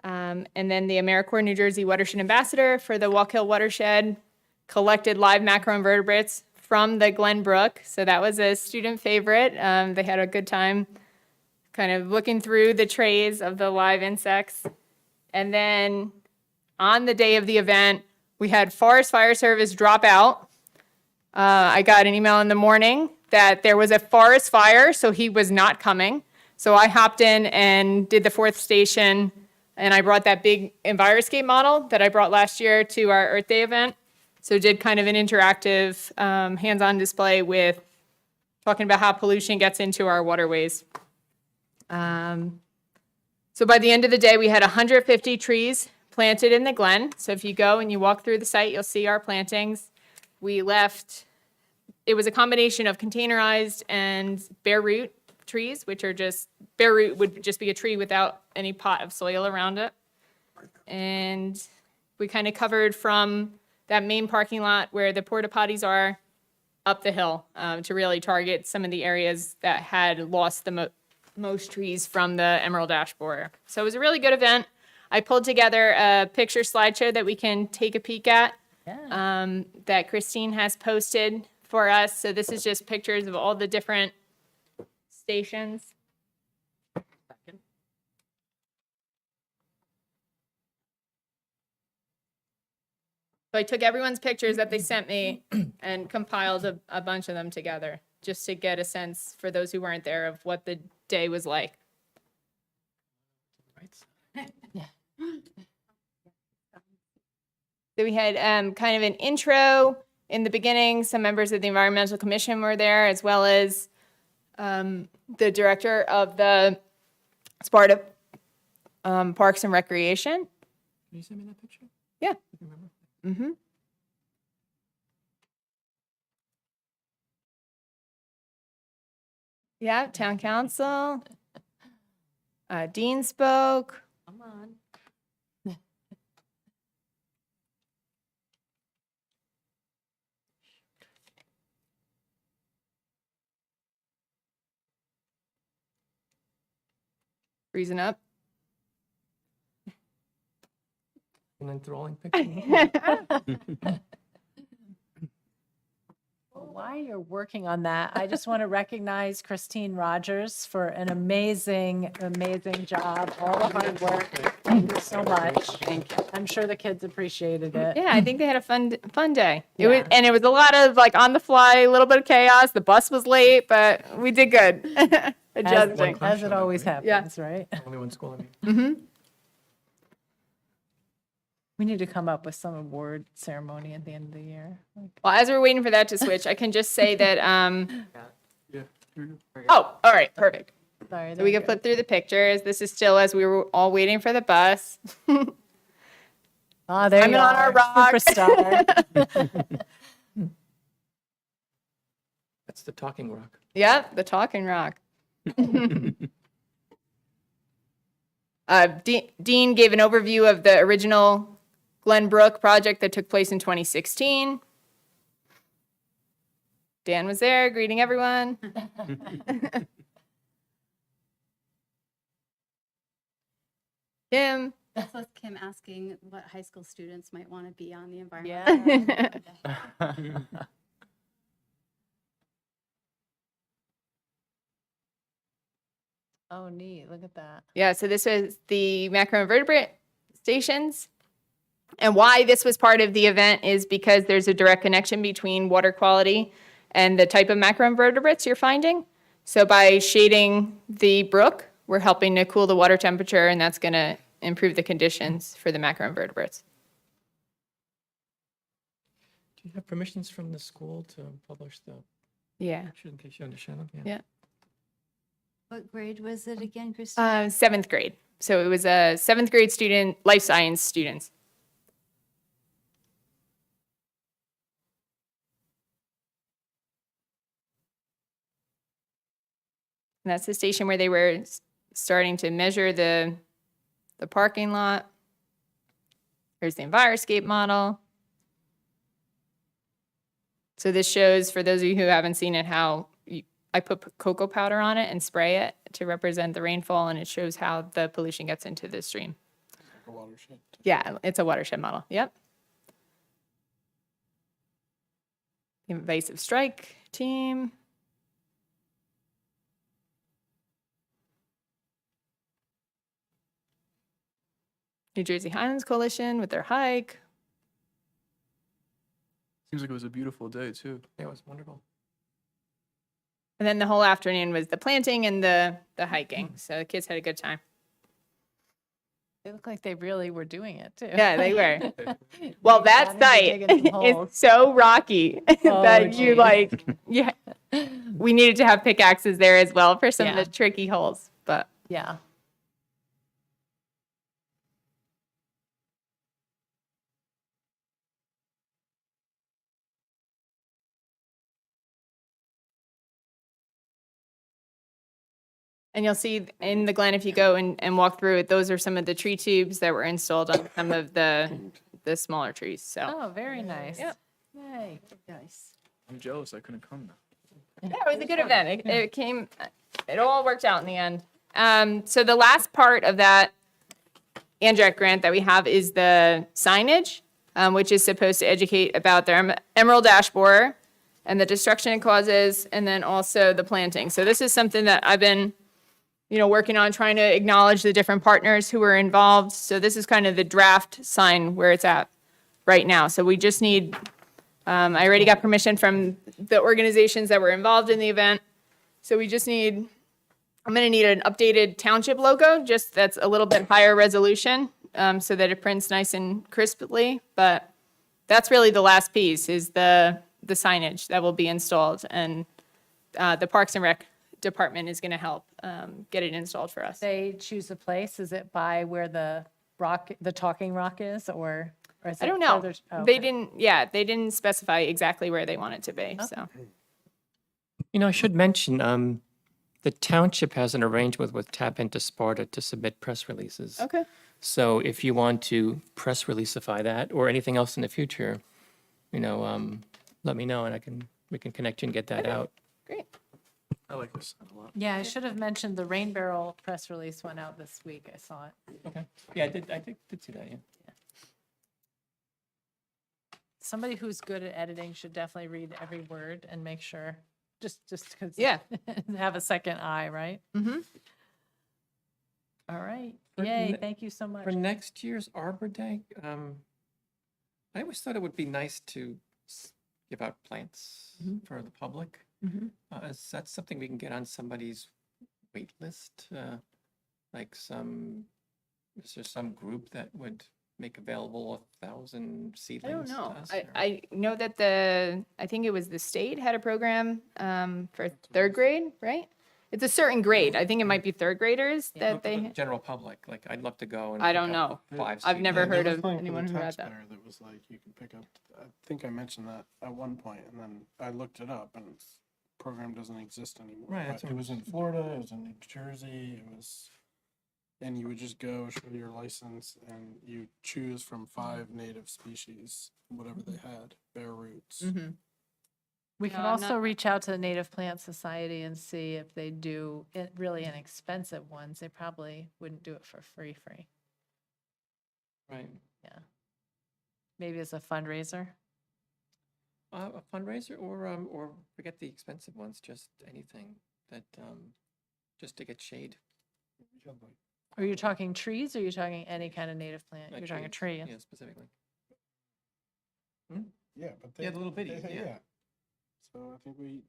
And then the AmeriCorps New Jersey Watershed Ambassador for the Walk Hill Watershed collected live macroinvertebrates from the Glen Brook. So that was a student favorite. They had a good time kind of looking through the trays of the live insects. And then on the day of the event, we had Forest Fire Service drop out. I got an email in the morning that there was a forest fire, so he was not coming. So I hopped in and did the 4th station, and I brought that big Enviroscape model that I brought last year to our Earth Day event. So did kind of an interactive hands-on display with talking about how pollution gets into our waterways. So by the end of the day, we had 150 trees planted in the Glen. So if you go and you walk through the site, you'll see our plantings. We left, it was a combination of containerized and bare root trees, which are just, bare root would just be a tree without any pot of soil around it. And we kind of covered from that main parking lot where the porta potties are up the hill to really target some of the areas that had lost the most trees from the Emerald Ash Borer. So it was a really good event. I pulled together a picture slideshow that we can take a peek at that Christine has posted for us. So this is just pictures of all the different stations. So I took everyone's pictures that they sent me and compiled a bunch of them together just to get a sense for those who weren't there of what the day was like. So we had kind of an intro in the beginning. Some members of the Environmental Commission were there, as well as the director of the Sparta Parks and Recreation. Can you send me that picture? Yeah. You remember? Mm-hmm. Yeah, town council. Dean spoke. Come on. Freezing up. An enthralling picture. Oh, while you're working on that, I just want to recognize Christine Rogers for an amazing, amazing job, all the hard work. Thank you so much. Thank you. I'm sure the kids appreciated it. Yeah, I think they had a fun day. It was, Yeah. and it was a lot of like on the fly, a little bit of chaos. The bus was late, but we did good. Adjusting. As it always Yeah. happens, right? Only one school, I mean. We need to come up with some award ceremony at the end of the year. Well, as we're waiting for that to switch, I can just say that. Yeah. Oh, all right, perfect. Sorry. So there we you can go. flip through the pictures. This is still as we were all waiting for the bus. Ah, there I'm you on our are, rock. superstar. That's the talking rock. Yep, the talking rock. Dean gave an overview of the original Glen Brook project that took place in 2016. Dan was there greeting everyone. Kim. That's with Kim asking what high school students might want to be on the environment. Yeah. Oh, neat. Look at that. Yeah, so this was the macroinvertebrate stations. And why this was part of the event is because there's a direct connection between water quality and the type of macroinvertebrates you're finding. So by shading the brook, we're helping to cool the water temperature, and that's going to improve the conditions for the macroinvertebrates. Do you have permissions from the school to publish the, Yeah. in case you understand them? Yeah. What grade was it again, Christine? Seventh grade. So it was a seventh grade student, life science students. And that's the station where they were starting to measure the parking lot. Here's the Enviroscape model. So this shows, for those of you who haven't seen it, how I put cocoa powder on it and spray it to represent the rainfall, and it shows how the pollution gets into the stream. A watershed. Yeah, it's a watershed model. Yep. Invasive strike team. New Jersey Highlands Coalition with their hike. Seems like it was a beautiful day too. Yeah, it was wonderful. And then the whole afternoon was the planting and the hiking. So the kids had a good time. They look like they really were doing it too. Yeah, they were. Well, that Got site into digging some holes. is so rocky Oh, that you geez. like, yeah. We needed to have pickaxes there as well for some Yeah. of the tricky holes, but Yeah. and you'll see in the Glen, if you go and walk through it, those are some of the tree tubes that were installed on some of the smaller trees. So Oh, very nice. Yep. Yay. Nice. I'm jealous I couldn't come now. yeah, it was a good event. It all worked out in the end. So the last part of that ANJAC grant that we have is the signage, which is supposed to educate about their emerald ash borer and the destruction it causes, and then also the planting. So this is something that I've been, working on, trying to acknowledge the different partners who were involved. So this is kind of the draft sign where it's at right now. So we just need, I already got permission from the organizations that were involved in the event. So we just need, I'm gonna need an updated township logo, just that's a little bit higher resolution, so that it prints nice and crisply. But that's really the last piece, is the signage that will be installed, and the Parks and Rec department is gonna help get it installed for us. They choose a place. Is it by where the talking rock is, or is it I don't know. further- oh, They okay. didn't specify exactly where they want it to be, so. I should mention, the township has an arrangement with Tap Into Sparta to submit press releases. Okay. So if you want to press releaseify that or anything else in the future, let me know and we can connect you and get that out. Great. I like this sign a lot. Yeah, I should have mentioned the Rain Barrel press release went out this week. I saw it. Okay. Yeah, I did see that, yeah. somebody who's good at editing should definitely read every word and make sure, just because. Yeah. Have a second eye, right? Mm-hmm. All right. For Yay, ne- thank you so much. For next year's Arbor Day, I always thought it would be nice to give out plants for the public. Is that something we can get on somebody's wait list? Like is there some group that would make available 1,000 I seedlings don't to know. us? I know that I think it was the state had a program for third grade, right? It's a certain grade. I think it might be third graders No, that for they, the general public, like I'd love to go and. I pick don't up know. 5 I've never seedlings. heard there was of something for anyone the who had that. taxpayer that was like, you can pick up, I think I mentioned that at one point, and then I looked it up, and program doesn't exist anymore. Right, that's But what it was in Florida, it was in New Jersey, it was, and you would just go show your license, and you choose from 5 native species, whatever they had, bare roots. Mhm. We could No, I'm also not- reach out to the Native Plant Society and see if they do really inexpensive ones. They probably wouldn't do it for free. Right. Maybe as a fundraiser. A fundraiser or forget the expensive ones, just anything that, just to get shade. Are you talking trees or are you talking any kind of native plant? like You're talking a trees, tree. Yeah, specifically. Yeah, but Yeah, the little bitties, yeah. So I think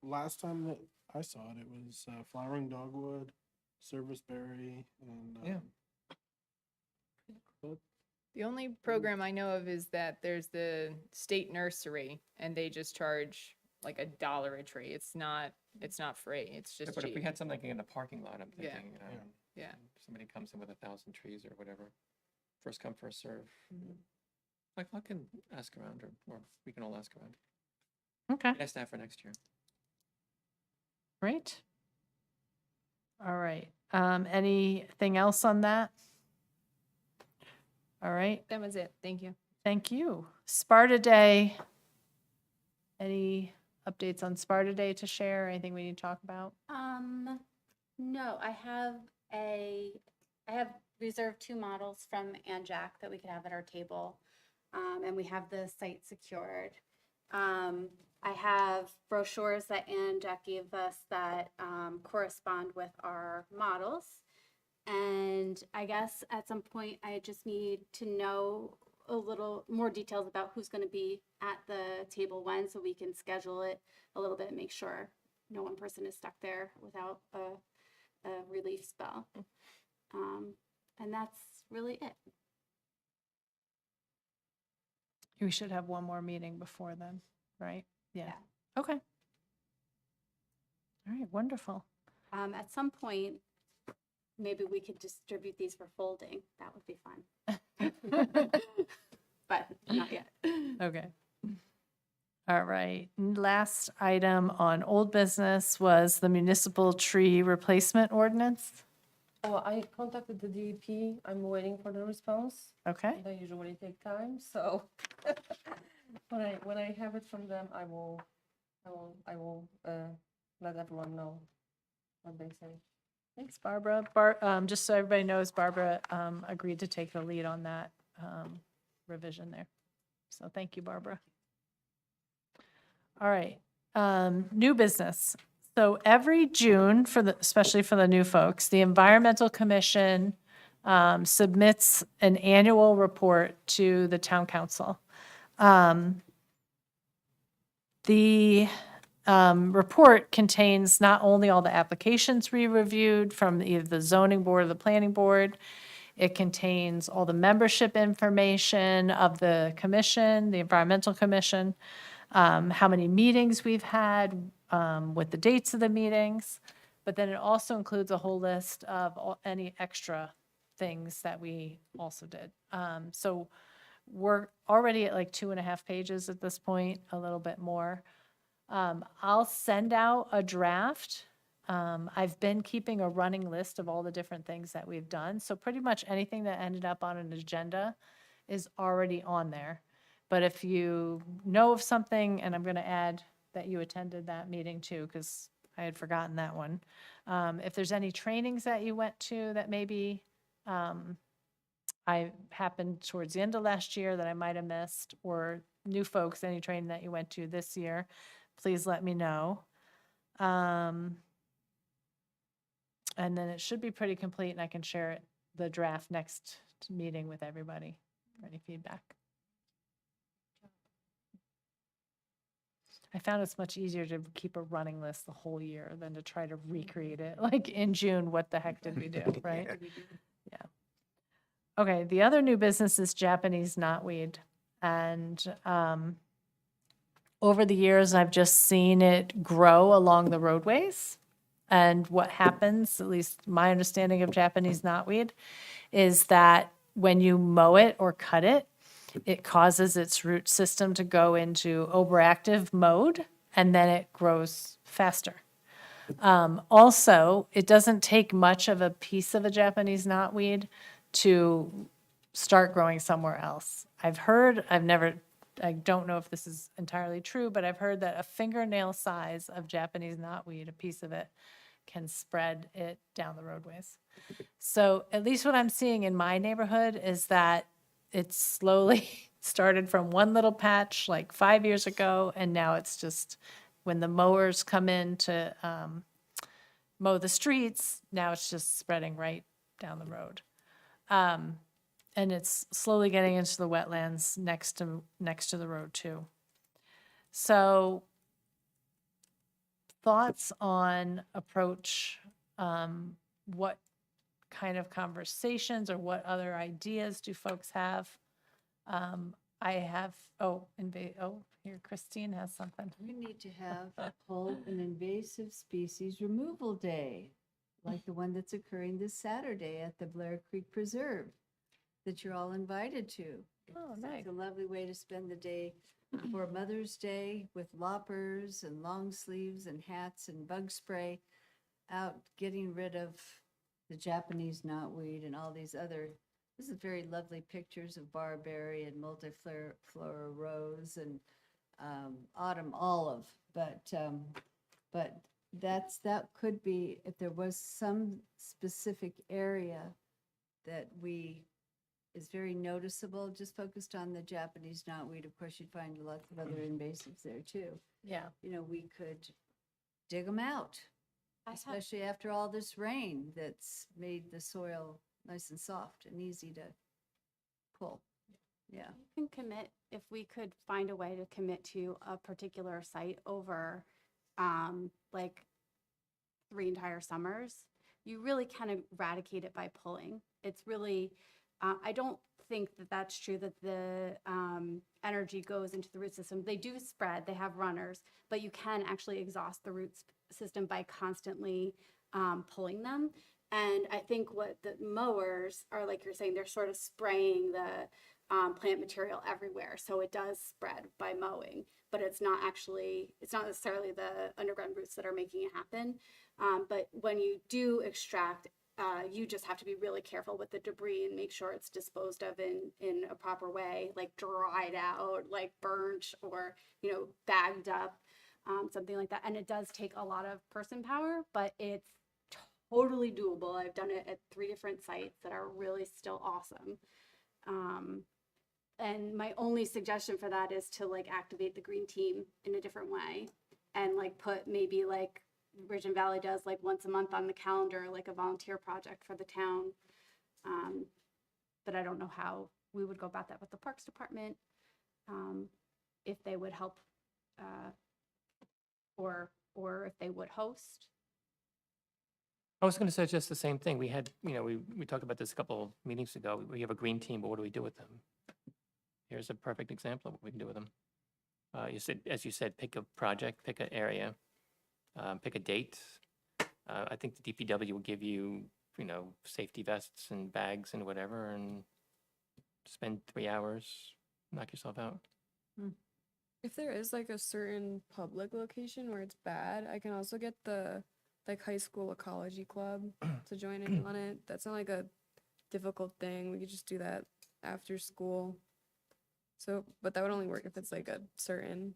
last time that I saw it, it was flowering dogwood, serviceberry, and Yeah. The only program I know of is that there's the state nursery and they just charge like $1 a tree. It's not free. It's Yeah, just But if we cheap. had something like in the parking lot, I'm Yeah. thinking, Yeah. somebody comes in with 1,000 trees or whatever, first come, first serve. Mm-hmm. I can ask around, or we can all ask around. Okay, Ask that for next year. great. All right. Anything else on that? All right, That was it. Thank you. thank you. Sparta Day. Any updates on Sparta Day to share? Anything we need to talk about? No, I have reserved 2 models from Ann Jack that we could have at our table. And we have the site secured. I have brochures that Ann Jack gave us that correspond with our models. And I guess at some point, I just need to know a little more details about who's going to be at the table when, so we can schedule it a little bit and make sure no one person is stuck there without a relief spell. And that's really it. We should have one more meeting before then, right? Yeah. Yeah. Okay. All right, wonderful. At some point, maybe we could distribute these for folding. That would be fun. But not yet. Okay. All right. Last item on old business was the municipal tree replacement ordinance. Oh, I contacted the DEP. I'm waiting for the response. Okay. They usually take time, so when I have it from them, I will let everyone know what they say. Thanks, Barbara. Just so everybody knows, Barbara agreed to take the lead on that revision there. So thank you, Barbara. All right, new business. So every June, especially for the new folks, the Environmental Commission submits an annual report to the town council. The report contains not only all the applications we reviewed from either the zoning board or the planning board, it contains all the membership information of the commission, the Environmental Commission, how many meetings we've had, with the dates of the meetings. But then it also includes a whole list of any extra things that we also did. So we're already at like 2.5 pages at this point, a little bit more. I'll send out a draft. I've been keeping a running list of all the different things that we've done. So pretty much anything that ended up on an agenda is already on there. But if you know of something, and I'm going to add that you attended that meeting too, because I had forgotten that one. If there's any trainings that you went to that maybe I happened towards the end of last year that I might have missed, or new folks, any training that you went to this year, please let me know. And then it should be pretty complete, and I can share it, the draft next meeting with everybody for any feedback. I found it's much easier to keep a running list the whole year than to try to recreate it. Like in June, what the heck did we do, right? Yeah. Okay, the other new business is Japanese knotweed. And over the years, I've just seen it grow along the roadways. And what happens, at least my understanding of Japanese knotweed, is that when you mow it or cut it, it causes its root system to go into overactive mode, and then it grows faster. Also, it doesn't take much of a piece of a Japanese knotweed to start growing somewhere else. I don't know if this is entirely true, but I've heard that a fingernail size of Japanese knotweed, a piece of it, can spread it down the roadways. So at least what I'm seeing in my neighborhood is that it's slowly started from one little patch like 5 years ago, and now it's just when the mowers come in to mow the streets, now it's just spreading right down the road. And it's slowly getting into the wetlands next to the road too. So thoughts on approach, what kind of conversations or what other ideas do folks have? I have, here Christine has something. We need to hold an invasive species removal day, like the one that's occurring this Saturday at the Blair Creek Preserve, that you're all invited to. Oh, nice. It's a lovely way to spend the day for Mother's Day with loppers and long sleeves and hats and bug spray, out getting rid of the Japanese knotweed and all these other, this is very lovely pictures of barberry and multiflora rose and autumn olive. But that could be, if there was some specific area that is very noticeable, just focused on the Japanese knotweed. Of course, you'd find lots of other invasives there too. Yeah. You know, we could dig them out, especially after all this rain that's made the soil nice and soft and easy to pull. Yeah. You can commit, if we could find a way to commit to a particular site over like 3 entire summers, you really can eradicate it by pulling. It's really, I don't think that that's true, that the energy goes into the root system. They do spread, they have runners, but you can actually exhaust the root system by constantly pulling them. And I think what the mowers are, like you're saying, they're sort of spraying the plant material everywhere. So it does spread by mowing, but it's not necessarily the underground roots that are making it happen. But when you do extract, you just have to be really careful with the debris and make sure it's disposed of in a proper way, like dried out, like burnt, or, bagged up, something like that. And it does take a lot of person power, but it's totally doable. I've done it at 3 different sites that are really still awesome. And my only suggestion for that is to activate the green team in a different way, and put maybe Ridge and Valley does once a month on the calendar, a volunteer project for the town. But I don't know how we would go about that with the Parks Department, if they would help, or if they would host. I was going to suggest the same thing. We had, we talked about this a couple meetings ago. We have a green team, but what do we do with them? Here's a perfect example of what we can do with them. As you said, pick a project, pick an area, pick a date. I think the DPW will give you, safety vests and bags and whatever, and spend 3 hours, knock yourself out. If there is a certain public location where it's bad, I can also get the high school ecology club to join in on it. That's not a difficult thing. We could just do that after school. So, but that would only work if it's a certain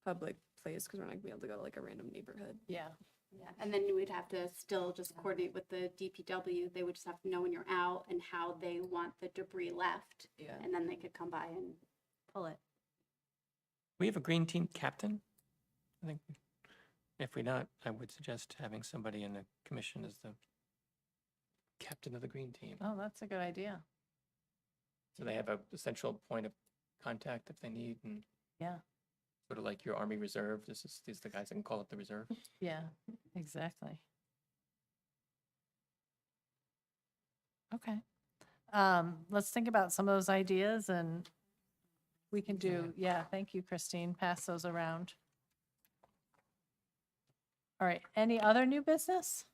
public place, because we're not gonna be able to go to a random neighborhood. Yeah. Yeah, and then we'd have to still just coordinate with the DPW. They would just have to know when you're out and how they want the debris left. Yeah. And then they could come by and pull it. We have a green team captain? I think, if we not, I would suggest having somebody in the commission as the captain of the green team. Oh, that's a good idea. So they have a central point of contact if they need, and Yeah, sort of like your Army Reserve. These are the guys that can call it the reserve. yeah, exactly. Okay. Let's think about some of those ideas and we can do, yeah, thank you, Christine. Pass those around. All right, any other new business?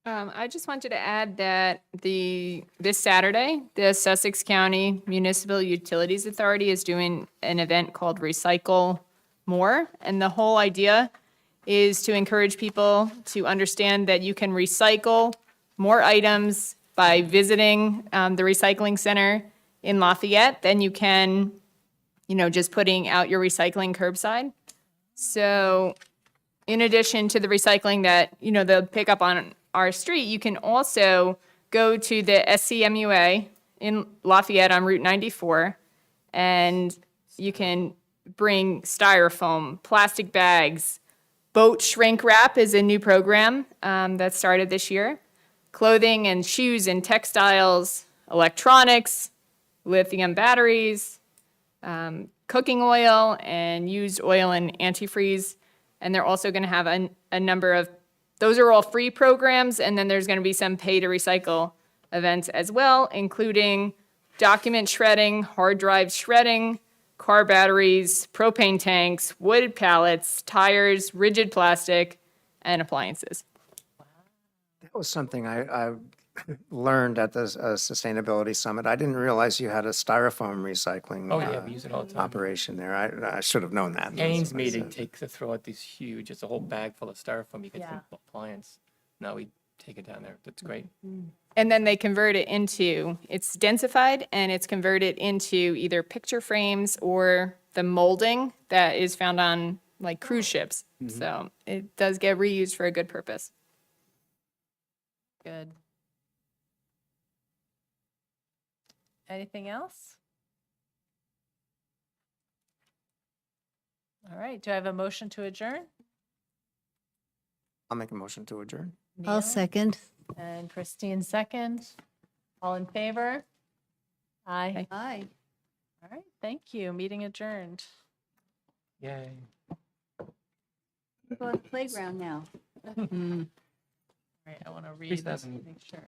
I just wanted to add that this Saturday, the Sussex County Municipal Utilities Authority is doing an event called Recycle More. And the whole idea is to encourage people to understand that you can recycle more items by visiting the recycling center in Lafayette than you can, just putting out your recycling curbside. So in addition to the recycling that, they'll pick up on our street, you can also go to the SCMUA in Lafayette on Route 94, and you can bring styrofoam, plastic bags. Boat shrink wrap is a new program that started this year. Clothing and shoes and textiles, electronics, lithium batteries, cooking oil, and used oil and antifreeze. And they're also going to have a number of, those are all free programs, and then there's going to be some pay to recycle events as well, including document shredding, hard drive shredding, car batteries, propane tanks, wood pallets, tires, rigid plastic, and appliances. That was something I learned at the Sustainability Summit. I didn't realize you had a styrofoam recycling Oh, yeah, we use it all the time. operation there. I should have known that. Pains me to throw out these huge, it's a whole bag full of styrofoam you get Yeah. from appliance. No, we take it down there. That's great. And then they convert it into, it's densified and it's converted into either picture frames or the molding that is found on like cruise ships. So it does get reused for a good purpose. Good. Anything else? All right, do I have a motion to adjourn? I'll make a motion to adjourn. I'll Neil second. And Christine second. All in favor? Aye. Aye. All right, thank you. Meeting adjourned. Yay. Go on the playground now. All right, I want to read this, 3,000. make sure.